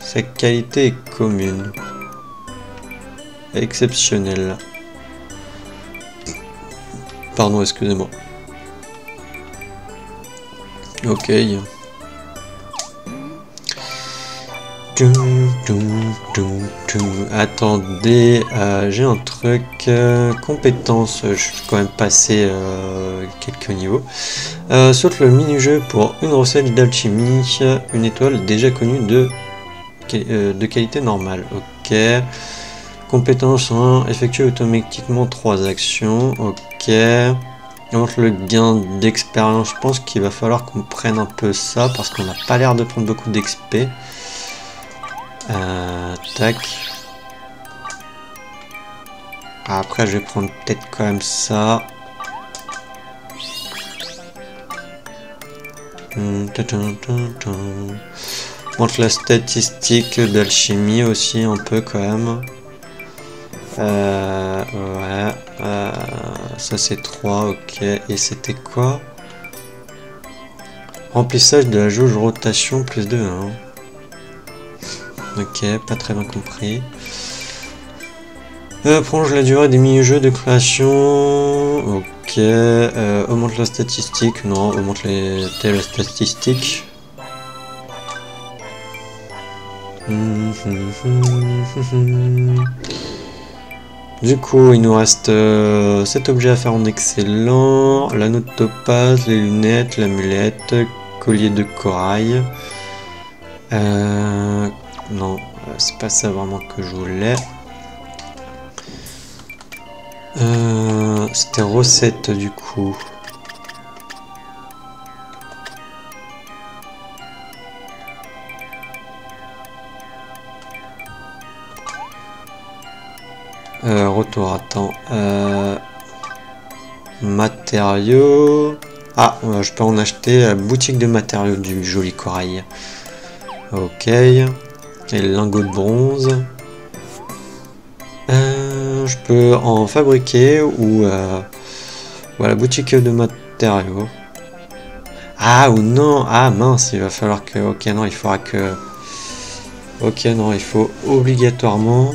Sa qualité est commune. Exceptionnelle. Pardon, excusez-moi. Ok. Attendez, j'ai un truc. Compétences, je suis quand même passé quelques niveaux. Saute le mini-jeu pour une recette d'alchimie. Une étoile déjà connue de qualité normale. Ok. Compétence 1, effectue automatiquement 3 actions. Ok. Donc le gain d'expérience, je pense qu'il va falloir qu'on prenne un peu ça parce qu'on n'a pas l'air de prendre beaucoup d'XP. Tac. Après je vais prendre peut-être quand même ça. Montre la statistique d'alchimie aussi un peu quand même. Ouais. Ça c'est 3, ok. Et c'était quoi? Remplissage de la jauge rotation plus 2, hein. Ok, pas très bien compris. Prolonge la durée des mini-jeux de création. Ok. Augmente la statistique. Non, augmente la statistique. Du coup, il nous reste cet objet à faire en excellent. L'anneau de topaz, les lunettes, l'amulette, collier de corail. Non, c'est pas ça vraiment que je voulais. C'était recette du coup. Retour, attends. Matériaux. Ah, je peux en acheter à la boutique de matériaux du joli corail. Ok. Et le lingot de bronze. Je peux en fabriquer ou à la boutique de matériaux. Ah ou non. Ah mince, il va falloir que... Ok, non, il faudra que... Ok, non, il faut obligatoirement...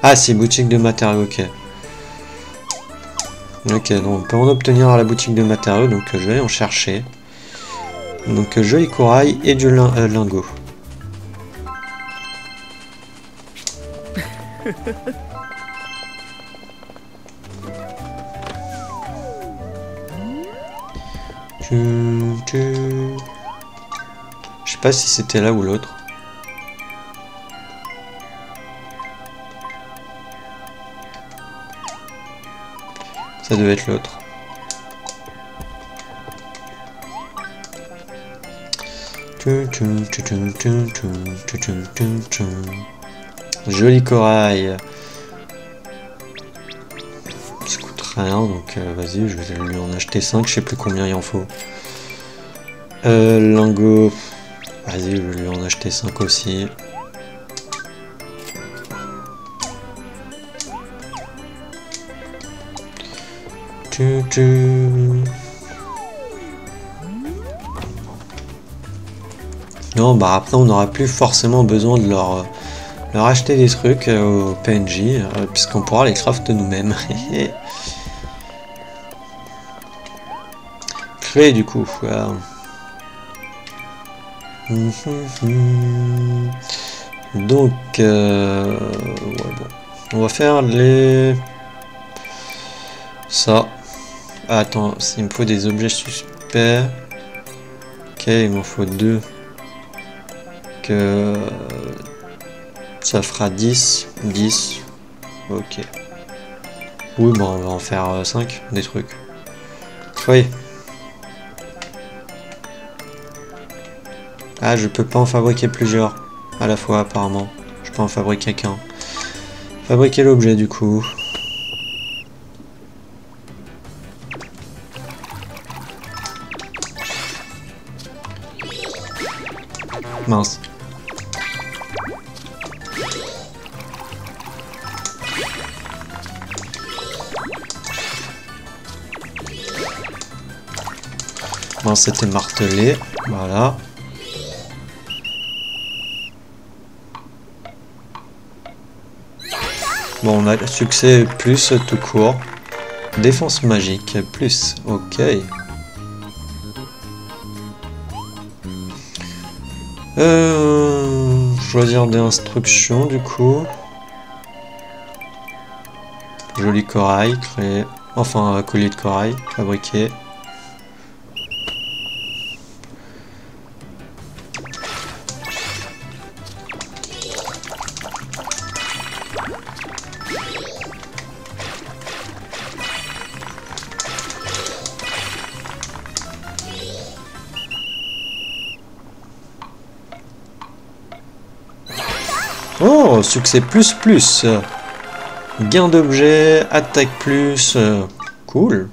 Ah si, boutique de matériaux, ok. Ok, donc on peut en obtenir à la boutique de matériaux, donc je vais en chercher. Donc joli corail et du lingot. Je sais pas si c'était là ou l'autre. Ça devait être l'autre. Joli corail. Ça coûte rien, donc vas-y, je vais lui en acheter 5, je sais plus combien il en faut. Lingot. Vas-y, je vais lui en acheter 5 aussi. Non, bah après on n'aura plus forcément besoin de leur acheter des trucs au PNJ, puisqu'on pourra les craft nous-mêmes. Créer du coup. Donc, ouais, bon. On va faire les... Ça. Ah, attends, il me faut des objets suspects. Ok, il m'en faut 2. Que... Ça fera 10. 10. Ok. Oui, bon, on va en faire 5, des trucs. Oui. Ah, je peux pas en fabriquer plusieurs à la fois, apparemment. Je peux en fabriquer qu'un. Fabriquer l'objet, du coup. Mince. Enfin, c'était martelé. Voilà. Bon, on a succès plus tout court. Défense magique plus. Ok. Choisir des instructions du coup. Joli corail créé. Enfin, collier de corail fabriqué. Oh, succès plus plus. Gain d'objets, attaque plus. Cool.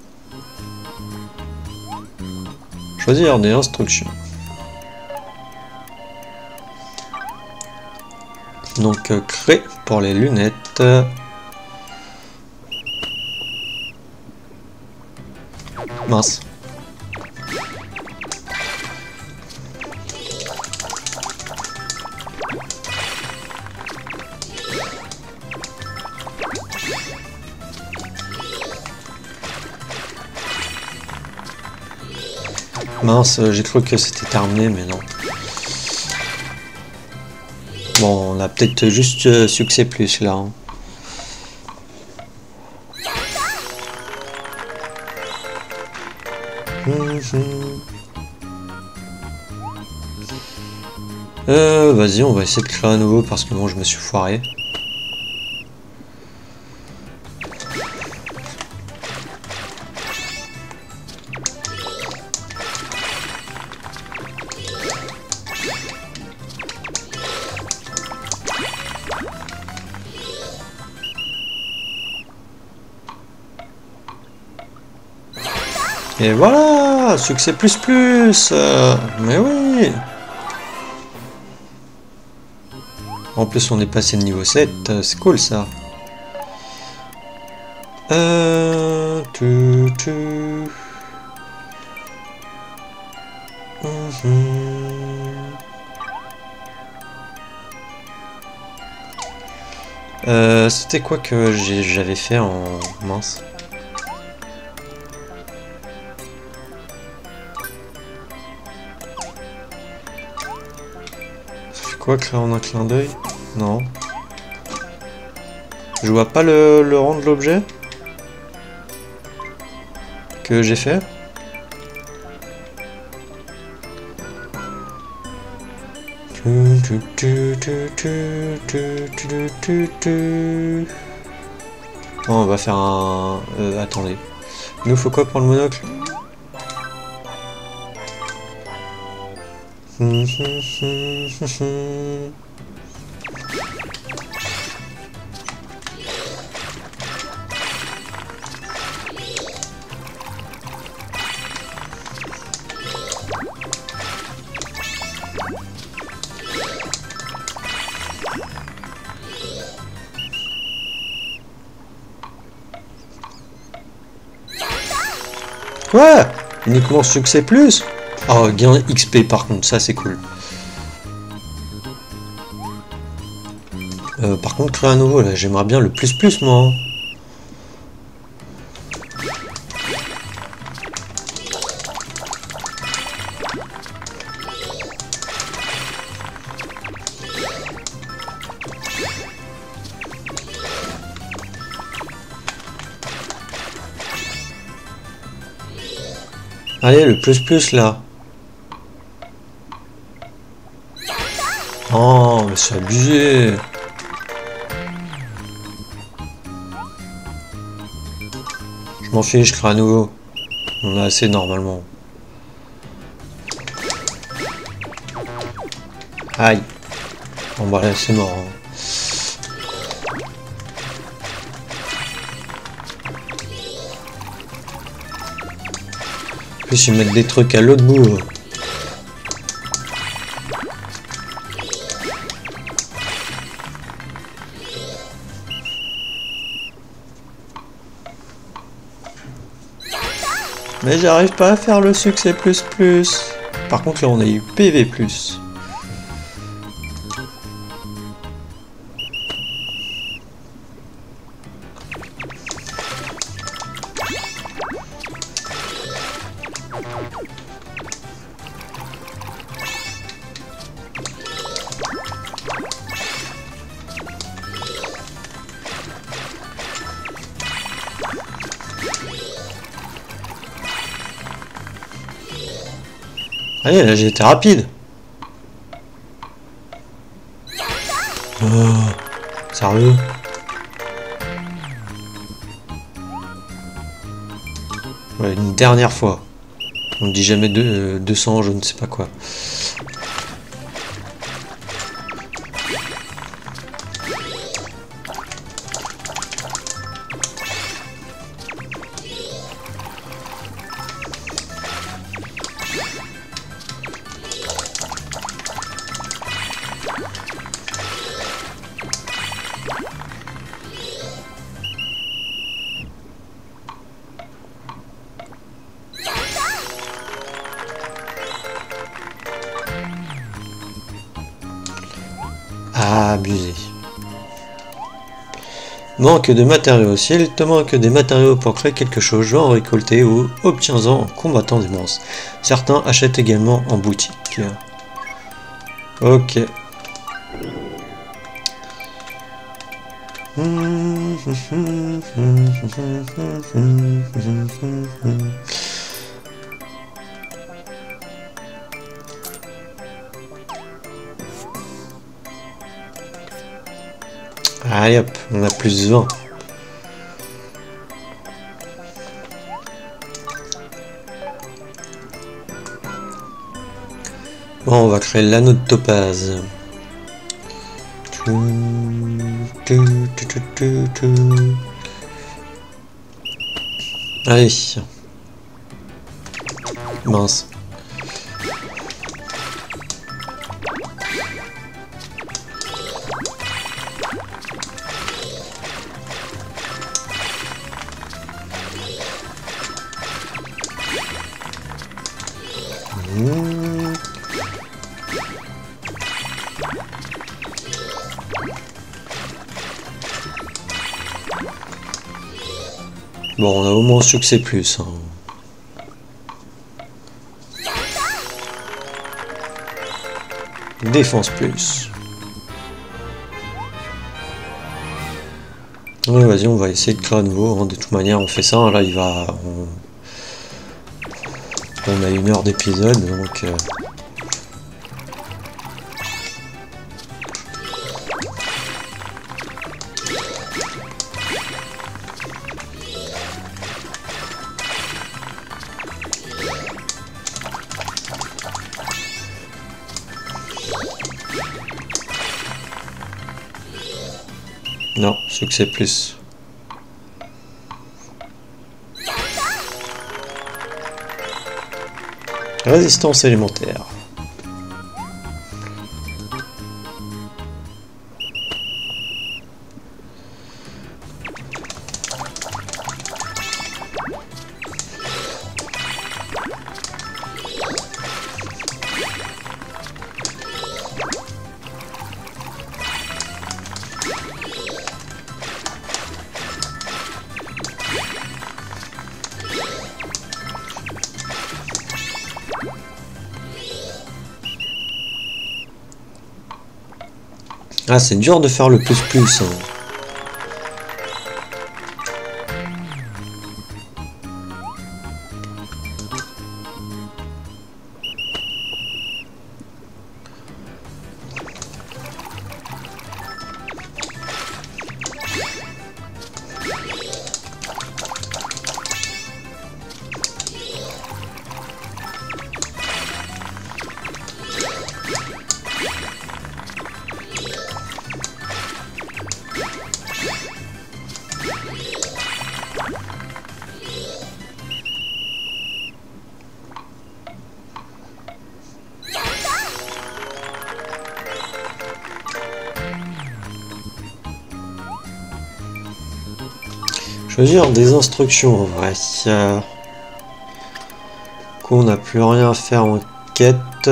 Choisir des instructions. Donc, créer pour les lunettes. Mince. Mince, j'ai cru que c'était terminé, mais non. Bon, on a peut-être juste succès plus là. Hein. Vas-y, on va essayer de créer un nouveau parce que bon, je me suis foiré. Et voilà, succès plus plus. Mais oui. En plus, on est passé de niveau 7, c'est cool ça. C'était quoi que j'avais fait en mince? Quoi, créer en un clin d'œil? Non. Je vois pas le rang de l'objet que j'ai fait. Oh, on va faire un... attendez. Il nous faut quoi pour le monocle? Quoi? Uniquement succès plus? Oh, gain XP par contre, ça c'est cool. Par contre, créer un nouveau, là, j'aimerais bien le plus plus, moi. Allez, le plus plus, là. Oh, mais c'est abusé. Je m'en fiche, je crée à nouveau. On a assez normalement. Aïe. Bon bah là c'est mort. Hein. En plus ils mettent des trucs à l'autre bout. Mais j'arrive pas à faire le succès plus plus. Par contre là on a eu PV plus. Allez, là j'ai été rapide. Oh, sérieux? Ouais, une dernière fois. On ne dit jamais 200, je ne sais pas quoi. Ah, abusé. Manque de matériaux. Si il te manque des matériaux pour créer quelque chose, je vais en récolter ou obtiens-en en combattant des monstres. Certains achètent également en boutique. Ok. Allez hop, on a plus 20. Bon, on va créer l'anneau de topaz. Allez. Mince. Bon, on a au moins succès plus. Hein. Défense plus. Ouais, vas-y, on va essayer de créer à nouveau. Hein. De toute manière, on fait ça. Hein. Là, il va. On a 1 heure d'épisode, donc. Non, succès plus. Résistance élémentaire. Ah, c'est dur de faire le plus plus. Hein. Choisir des instructions en vrai. coup, on n'a plus rien à faire en quête.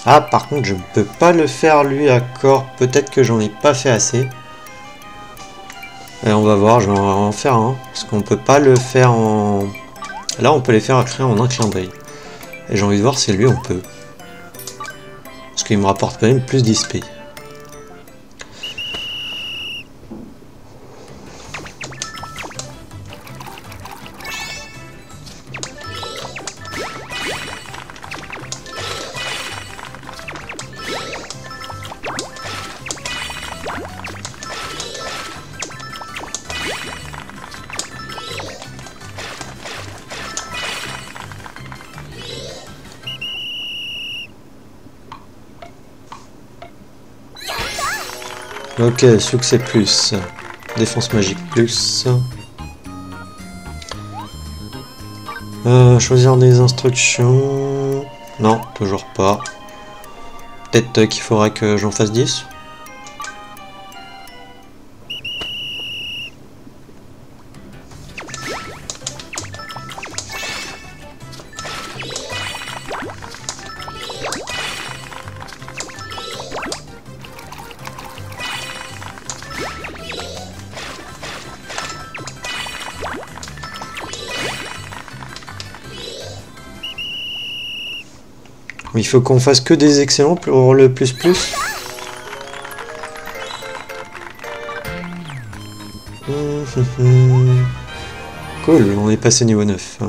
Ah, par contre, je ne peux pas le faire lui à corps. Peut-être que j'en ai pas fait assez. Et on va voir, je vais en faire un. Parce qu'on peut pas le faire en... Là, on peut les faire créer en un clin d'œil. Et j'ai envie de voir si lui, on peut. Parce qu'il me rapporte quand même plus d'XP. Ok, succès plus. Défense magique plus. Choisir des instructions. Non, toujours pas. Peut-être qu'il faudrait que j'en fasse 10. Il faut qu'on fasse que des excellents pour le plus plus. Cool, on est passé niveau 9.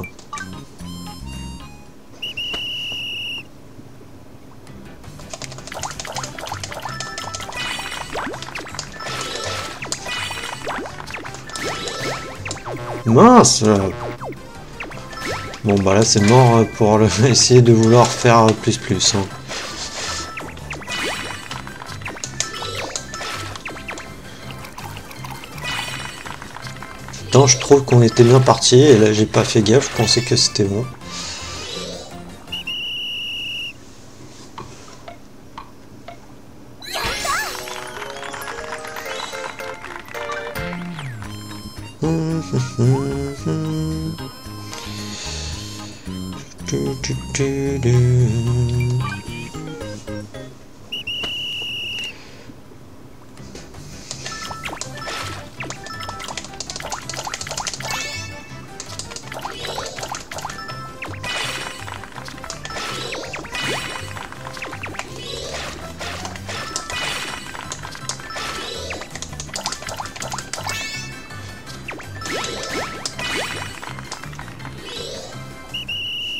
Mince! Bon bah là c'est mort pour essayer de vouloir faire plus plus. Hein. Non, je trouve qu'on était bien parti et là j'ai pas fait gaffe, je pensais que c'était bon.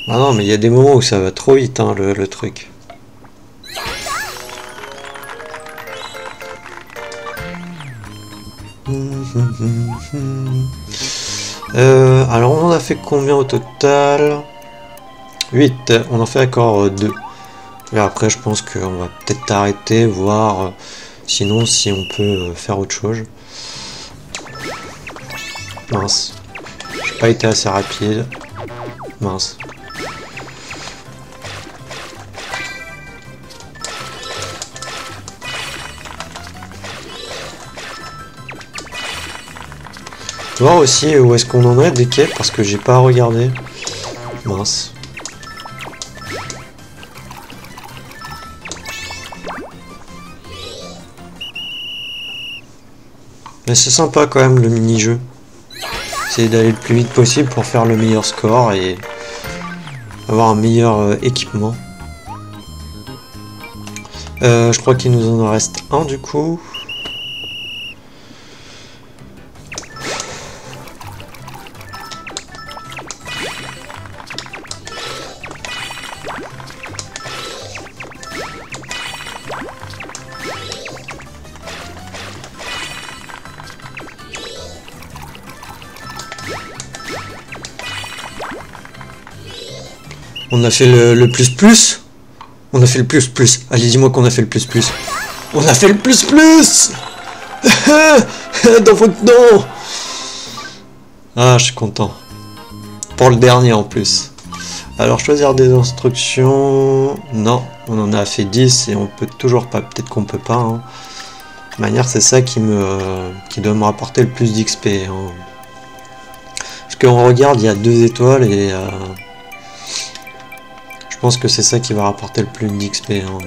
Ah non, mais il y a des moments où ça va trop vite, hein, le truc. Alors on en a fait combien au total? 8, on en fait encore 2. Et après je pense qu'on va peut-être arrêter, voir sinon si on peut faire autre chose. Mince. J'ai pas été assez rapide. Mince. Voir aussi où est-ce qu'on en est des quêtes parce que j'ai pas regardé. Mince. Mais c'est sympa quand même le mini-jeu. C'est d'aller le plus vite possible pour faire le meilleur score et avoir un meilleur équipement. Je crois qu'il nous en reste un du coup. On a fait le plus plus. On a fait le plus plus. Allez, dis-moi qu'on a fait le plus plus. On a fait le plus plus. Dans votre nom. Ah, je suis content. Pour le dernier en plus. Alors, choisir des instructions. Non, on en a fait 10 et on peut toujours pas. Peut-être qu'on peut pas. Hein. De manière, c'est ça qui doit me rapporter le plus d'XP. Hein. Parce qu'on regarde, il y a 2 étoiles et... Je pense que c'est ça qui va rapporter le plus d'XP. Hein.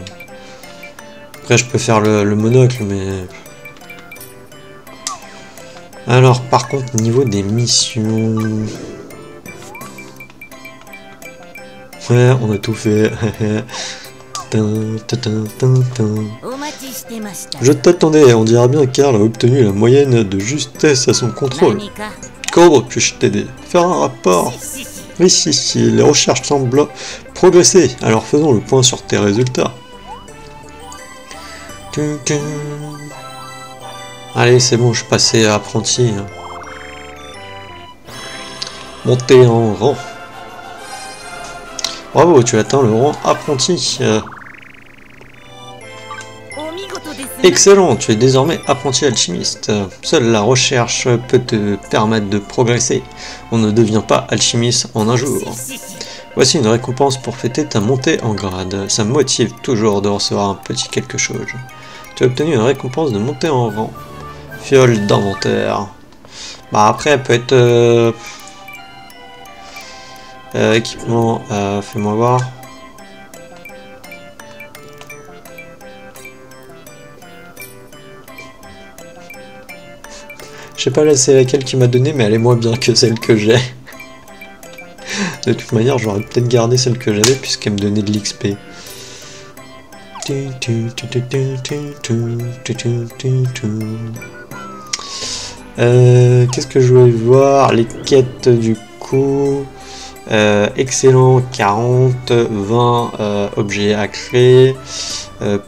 Après, je peux faire le monocle, mais... Alors, par contre, niveau des missions... Ouais, on a tout fait. Je t'attendais, on dirait bien Karl a obtenu la moyenne de justesse à son contrôle. Comment puis-je t'aider? Faire un rapport? Oui, si, les recherches semblent progresser, alors faisons le point sur tes résultats. Allez, c'est bon, je suis passé à apprenti. Monter en rang. Bravo, tu atteins le rang apprenti. Excellent, tu es désormais apprenti alchimiste. Seule la recherche peut te permettre de progresser. On ne devient pas alchimiste en un jour. Voici une récompense pour fêter ta montée en grade. Ça me motive toujours de recevoir un petit quelque chose. Tu as obtenu une récompense de montée en rang. Fiole d'inventaire. Bah après, elle peut être... équipement, fais-moi voir. Je sais pas là c'est laquelle qui m'a donné, mais elle est moins bien que celle que j'ai. De toute manière, j'aurais peut-être gardé celle que j'avais puisqu'elle me donnait de l'XP. Qu'est-ce que je voulais voir? Les quêtes du coup. Excellent, 40, 20 objets à créer.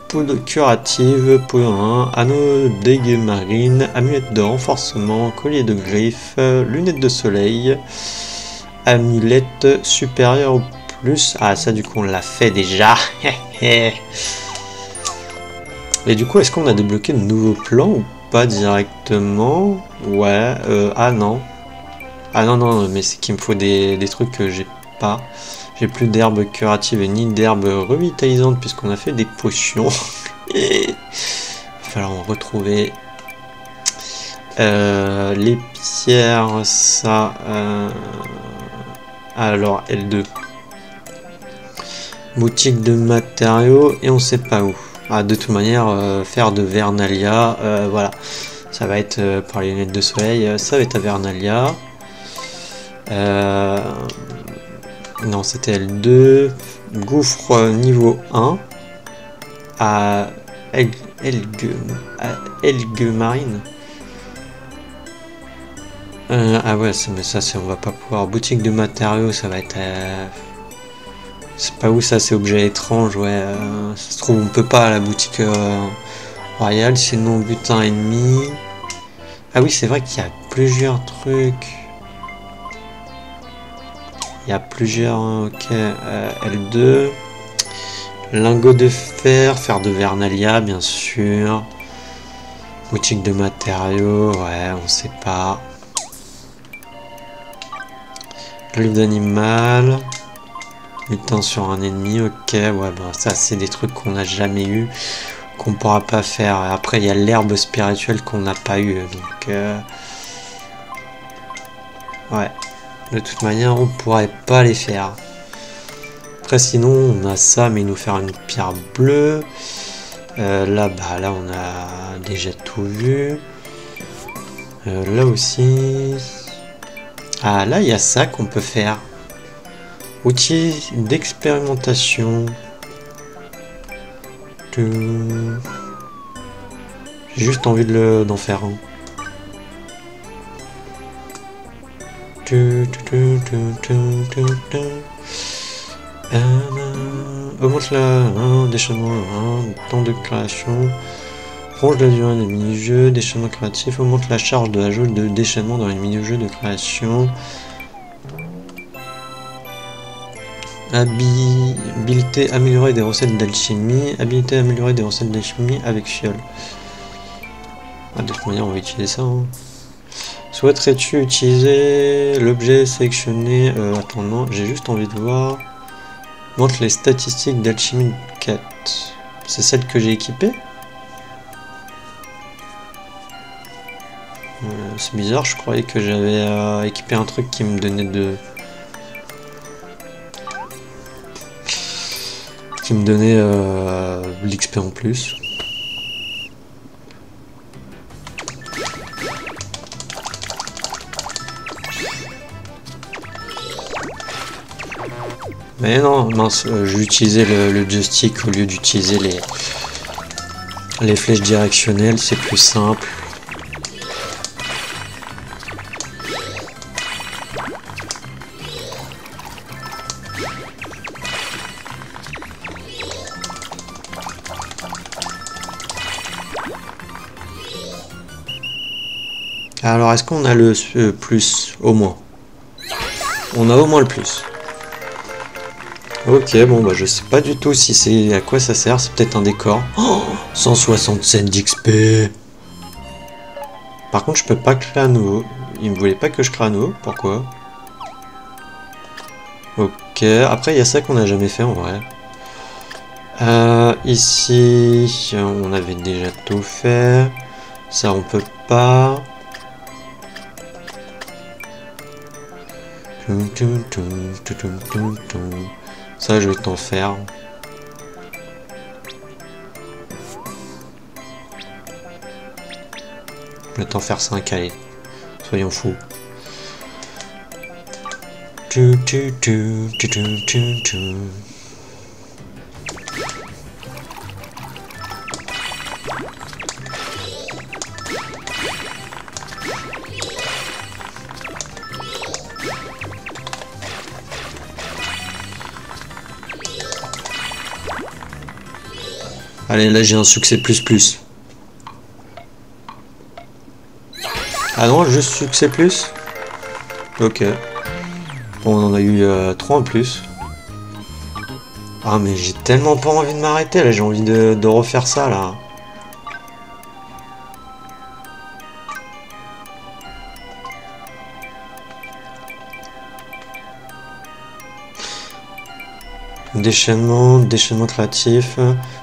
Poudre curative, poudre 1, anneau d'aigue marine, amulette de renforcement, collier de griffes, lunettes de soleil, amulette supérieure au plus. Ah, ça, du coup, on l'a fait déjà. Et du coup, est-ce qu'on a débloqué de nouveaux plans ou pas directement? Ouais, ah non. Ah non, mais c'est qu'il me faut des trucs que j'ai pas. J'ai plus d'herbes curatives ni d'herbes revitalisantes puisqu'on a fait des potions. Il va falloir en retrouver. Les pierres, ça... Alors, L2. Boutique de matériaux et on sait pas où. Ah, de toute manière, faire de Vernalia, voilà. Ça va être pour les lunettes de soleil, ça va être à Vernalia. Non, c'était L2. Gouffre niveau 1 à Elgue Marine. Ah ouais, mais ça, on va pas pouvoir. Boutique de matériaux, ça va être... C'est pas où ça, c'est objet étrange, ouais. Ça se trouve, on peut pas à la boutique royale, sinon butin ennemi. Ah oui, c'est vrai qu'il y a plusieurs trucs. Il y a plusieurs, ok, L2, lingot de fer, fer de Vernalia, bien sûr, boutique de matériaux, ouais, on sait pas, livre d'animal, lutin sur un ennemi, ok, ouais, bah ça c'est des trucs qu'on n'a jamais eu, qu'on pourra pas faire. Après il y a l'herbe spirituelle qu'on n'a pas eu, donc ouais. De toute manière, on pourrait pas les faire. Après, sinon, on a ça, mais il nous faire une pierre bleue. Là, bah, là, on a déjà tout vu. Là aussi. Ah, là, il y a ça qu'on peut faire. Outils d'expérimentation. J'ai juste envie d'en faire un. Augmente la déchaînement, temps de création, prolonge la durée des mini-jeux, déchaînement créatif, augmente la charge de la jauge de déchaînement dans les mini-jeux de création. Habilité améliorer des recettes d'alchimie, habilité améliorer des recettes d'alchimie avec fiole. Ah, de toute manière, on va utiliser ça. Hein. Souhaiterais-tu utiliser l'objet sélectionné? Attends, non, j'ai juste envie de voir. Montre les statistiques d'alchimie 4. C'est celle que j'ai équipée? C'est bizarre, je croyais que j'avais équipé un truc qui me donnait de... qui me donnait l'XP en plus. Mais non, mince, j'utilisais le joystick au lieu d'utiliser les flèches directionnelles, c'est plus simple. Alors, est-ce qu'on a le plus, au moins? On a au moins le plus. Ok, bon, bah je sais pas du tout si c'est à quoi ça sert, c'est peut-être un décor. Oh, 167 d'XP. Par contre, je peux pas créer à nouveau. Il me voulait pas que je crée à nouveau, pourquoi? Ok, après il y a ça qu'on n'a jamais fait en vrai. Ici, on avait déjà tout fait. Ça, on peut pas. Ça, je vais t'en faire. Je vais t'en faire 5, allez. Soyons fous. Allez, là j'ai un succès plus. Ah non, juste succès plus? Ok. Bon, on en a eu 3 en plus. Ah mais j'ai tellement pas envie de m'arrêter là, j'ai envie de refaire ça là. Déchaînement créatif,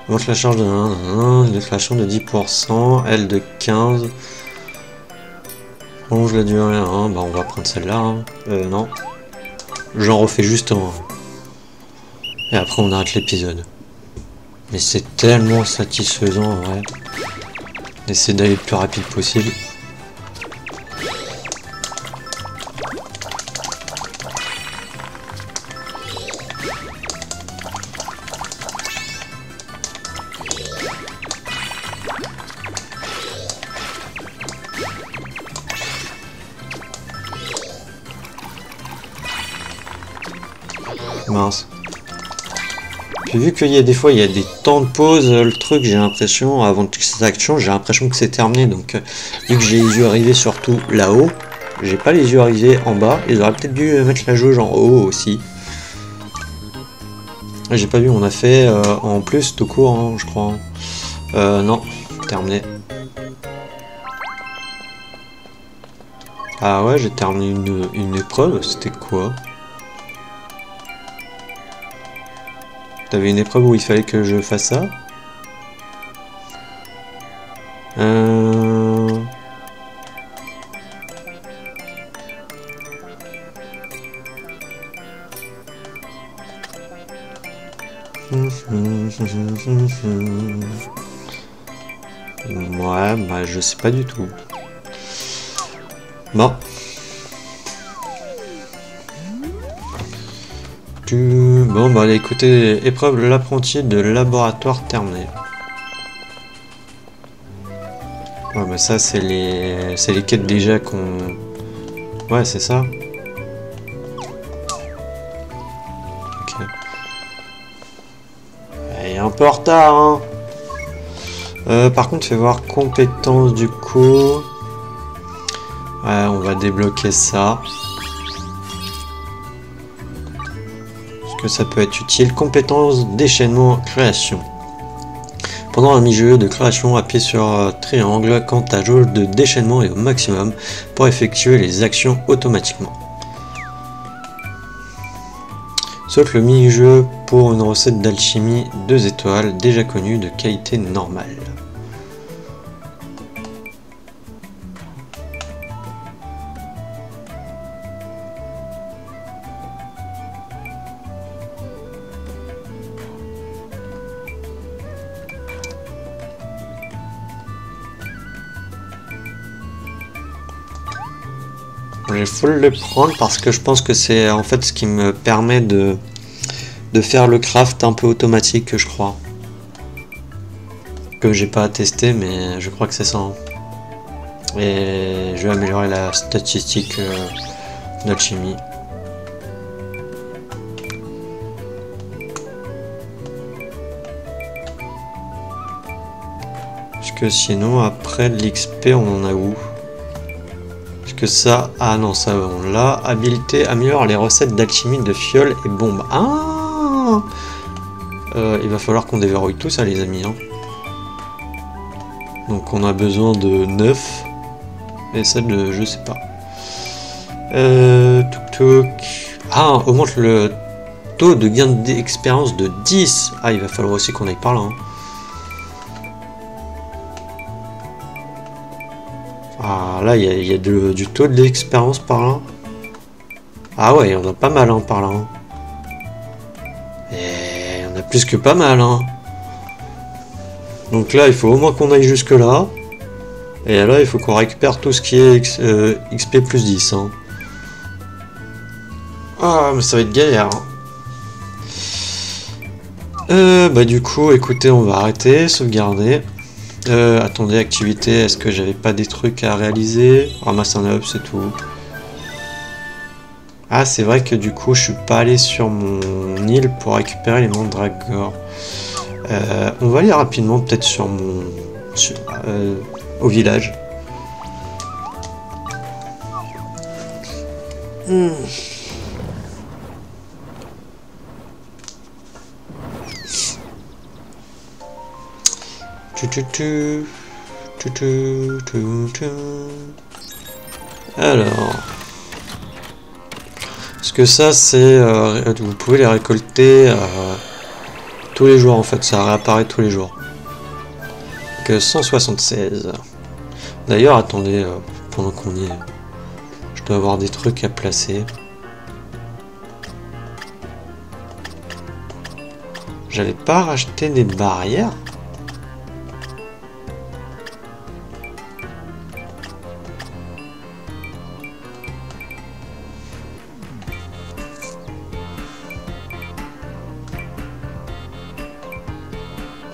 augmente la charge de 1, déflation de 10%, L de 15, prolonge la durée 1, bah on va prendre celle-là, hein. Non, j'en refais juste un, et après on arrête l'épisode. Mais c'est tellement satisfaisant en vrai, d'essayer d'aller le plus rapide possible. Mince. Puis vu qu'il y a des fois il y a des temps de pause, le truc j'ai l'impression, avant toute cette action, j'ai l'impression que c'est terminé. Donc vu que j'ai les yeux arrivés surtout là-haut, j'ai pas les yeux arrivés en bas, ils auraient peut-être dû mettre la jauge en haut aussi. J'ai pas vu, on a fait en plus tout court, hein, je crois. Non, terminé. Ah ouais, j'ai terminé une épreuve, c'était quoi? T'avais une épreuve où il fallait que je fasse ça? Ouais, bah je sais pas du tout. Bon. Bon bah allez, écoutez, épreuve de l'apprenti de laboratoire terminée. Ouais bah ça c'est les quêtes déjà qu'on... Ouais c'est ça. Ok. Il est un peu en retard hein. Par contre fais voir compétences du coup. Ouais on va débloquer ça. Que ça peut être utile. Compétence déchaînement création. Pendant un mini-jeu de création, appuyez sur triangle quand ta jauge de déchaînement est au maximum pour effectuer les actions automatiquement. Sauf le mini-jeu pour une recette d'alchimie 2 étoiles déjà connue de qualité normale. j'ai full le prendre parce que je pense que c'est en fait ce qui me permet de faire le craft un peu automatique, je crois. Que j'ai pas testé, mais je crois que c'est ça. Hein. Et je vais améliorer la statistique d'alchimie. Parce que sinon, après l'XP, on en a où? Parce que ça... Ah non, ça on l'a. Habilité améliore les recettes d'alchimie de fioles et bombes. Ah il va falloir qu'on déverrouille tout ça, les amis. Hein. Donc on a besoin de 9. Et ça, de, je sais pas. Ah, augmente le taux de gain d'expérience de 10. Ah, il va falloir aussi qu'on aille par là. Hein. Ah, là, il y a du taux d'expérience par là. Ah ouais, il y en a pas mal hein, par là. Hein. Et on a plus que pas mal. Hein. Donc là, il faut au moins qu'on aille jusque là. Et là, il faut qu'on récupère tout ce qui est XP plus 10. Hein. Ah, mais ça va être galère. Hein. Bah du coup, écoutez, on va arrêter, sauvegarder. Attendez, activité, est-ce que j'avais pas des trucs à réaliser? Ramasse un up, c'est tout. Ah, c'est vrai que du coup, je suis pas allé sur mon île pour récupérer les mandragores. On va aller rapidement, peut-être sur mon... au village. Alors, parce que ça c'est, vous pouvez les récolter tous les jours en fait, ça réapparaît tous les jours. Donc 176. D'ailleurs, attendez, pendant qu'on y est, je dois avoir des trucs à placer. J'avais pas racheté des barrières.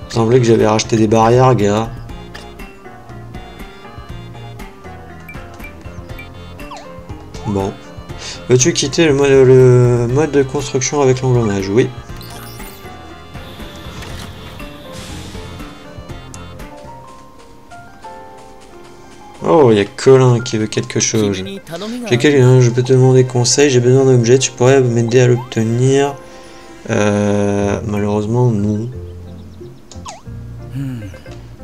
Il semblait que j'avais racheté des barrières, gars. Bon. Veux-tu quitter le mode de construction avec l'engrenage? Oui. Oh, il y a Colin qui veut quelque chose. J'ai quelqu'un, je peux te demander conseil, j'ai besoin d'un objet, tu pourrais m'aider à l'obtenir. Malheureusement, non.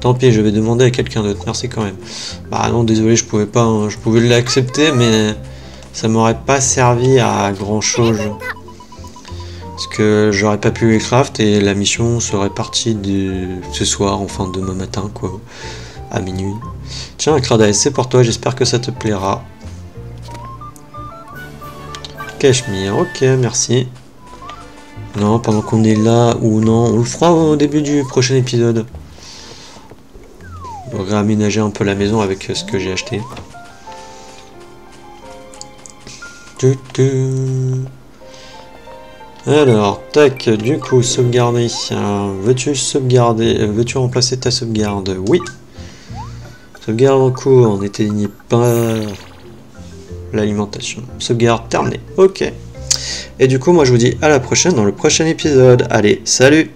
Tant pis, je vais demander à quelqu'un d'autre, merci quand même. Bah non, désolé, je pouvais pas, hein. Je pouvais l'accepter, mais ça m'aurait pas servi à grand chose. Parce que j'aurais pas pu les craft et la mission serait partie ce soir, enfin demain matin, quoi, à minuit. Tiens, un crâne ASC pour toi, j'espère que ça te plaira. Cachemire, ok, merci. Non, pendant qu'on est là, ou non, on le fera au début du prochain épisode. On va réaménager un peu la maison avec ce que j'ai acheté. Alors, tac, du coup, sauvegarder. Veux-tu sauvegarder? Veux-tu remplacer ta sauvegarde? Oui. Sauvegarde en cours, n'éteignez pas l'alimentation. Sauvegarde terminée. Ok. Et du coup, moi je vous dis à la prochaine dans le prochain épisode. Allez, salut!